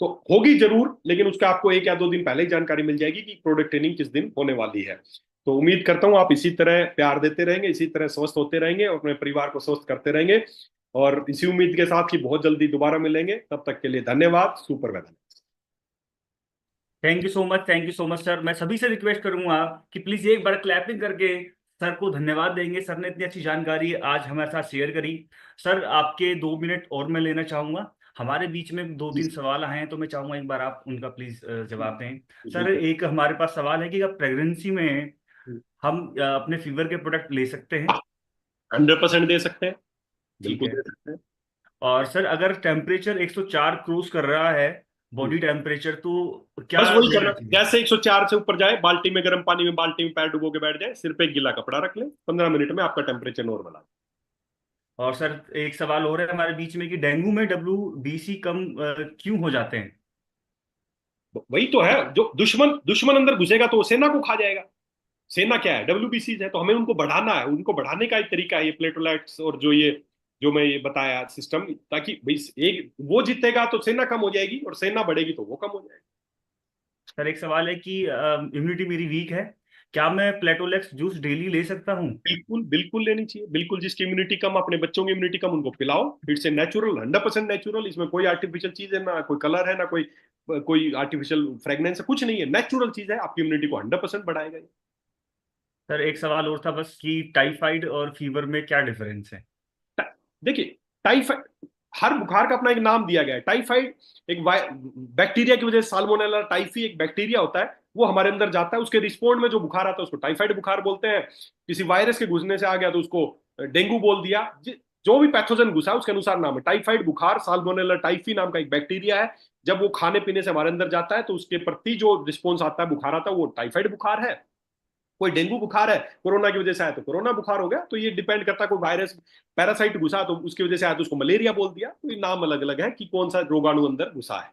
तो होगी जरूर, लेकिन उसका आपको एक या दो दिन पहले ही जानकारी मिल जाएगी कि प्रोडक्ट ट्रेनिंग किस दिन होने वाली है। तो उम्मीद करता हूं आप इसी तरह प्यार देते रहेंगे, इसी तरह स्वस्थ होते रहेंगे और अपने परिवार को स्वस्थ करते रहेंगे। और इसी उम्मीद के साथ कि बहुत जल्दी दोबारा मिलेंगे, तब तक के लिए धन्यवाद। सुपर वेदन। Thank you so much, thank you so much sir. मैं सभी से रिक्वेस्ट करूंगा कि प्लीज एक बार क्लैपिंग करके सर को धन्यवाद देंगे। सर ने इतनी अच्छी जानकारी आज हमारे साथ शेयर करी। सर आपके 2 मिनट और मैं लेना चाहूंगा। हमारे बीच में दो जी तीन सर। सवाल आए हैं तो मैं चाहूंगा एक बार आप उनका प्लीज जवाब दें। सर बिल्कुल। एक हमारे पास सवाल है कि अब प्रेगनेंसी में हम अपने फीवर के प्रोडक्ट ले सकते हैं? 100% दे सकते हैं। ठीक बिल्कुल है। दे सकते हैं। और सर अगर टेम्परेचर 104 क्रूज कर रहा है, हम्म। बॉडी टेम्परेचर, तो क्या बस वही लेना करना, चाहिए? जैसे 104 से ऊपर जाए बाल्टी में, गर्म पानी में बाल्टी में पैर डुबो के बैठ जाए, सिर पे एक गीला कपड़ा रख ले, 15 मिनट में आपका टेम्परेचर नॉर्मल आ और सर एक सवाल और है हमारे बीच में कि डेंगू में WBC कम क्यों हो जाते हैं? जाए। वही तो है, जो दुश्मन दुश्मन अंदर घुसेगा तो वो सेना को खा जाएगा। सेना क्या है? WBC है, तो हमें उनको बढ़ाना है। उनको बढ़ाने का एक तरीका है ये प्लेटोलेट्स और जो ये जो मैं ये बताया सिस्टम, ताकि भाई एक वो जीतेगा तो सेना कम हो जाएगी और सेना बढ़ेगी तो वो कम हो जाएगी। सर एक सवाल है कि इम्यूनिटी मेरी वीक है, क्या मैं प्लेटोलेक्स जूस डेली ले सकता हूँ? बिल्कुल बिल्कुल लेनी चाहिए, बिल्कुल। जिसकी इम्यूनिटी कम, अपने बच्चों की इम्यूनिटी कम, उनको पिलाओ। It's a natural, 100% natural. इसमें कोई आर्टिफिशियल चीज है ना, कोई कलर है ना, कोई कोई आर्टिफिशियल फ्रेग्रेंस है, कुछ नहीं है। नेचुरल चीज है, आपकी इम्यूनिटी को 100% बढ़ाएगा ये। सर एक सवाल और था बस कि टाइफाइड और फीवर में क्या डिफरेंस है? देखिए, टाइफाइड, हर बुखार का अपना एक नाम दिया गया है। टाइफाइड एक बैक्टीरिया की वजह से, साल्मोनेला टाइफी एक बैक्टीरिया होता है, वो हमारे अंदर जाता है, उसके रिस्पोंड में जो बुखार आता है उसको टाइफाइड बुखार बोलते हैं। किसी वायरस के घुसने से आ गया तो उसको डेंगू बोल दिया। जो भी पैथोजन घुसा उसके अनुसार नाम है। टाइफाइड बुखार साल्मोनेला टाइफी नाम का एक बैक्टीरिया है। जब वो खाने पीने से हमारे अंदर जाता है तो उसके प्रति जो रिस्पॉन्स आता है, बुखार आता है, वो टाइफाइड बुखार है। कोई डेंगू बुखार है, कोरोना की वजह से आया तो कोरोना बुखार हो गया। तो ये डिपेंड करता है, कोई वायरस पैरासाइट घुसा तो उसकी वजह से आया तो उसको मलेरिया बोल दिया। तो ये नाम अलग अलग है कि कौन सा रोगाणु अंदर घुसा है।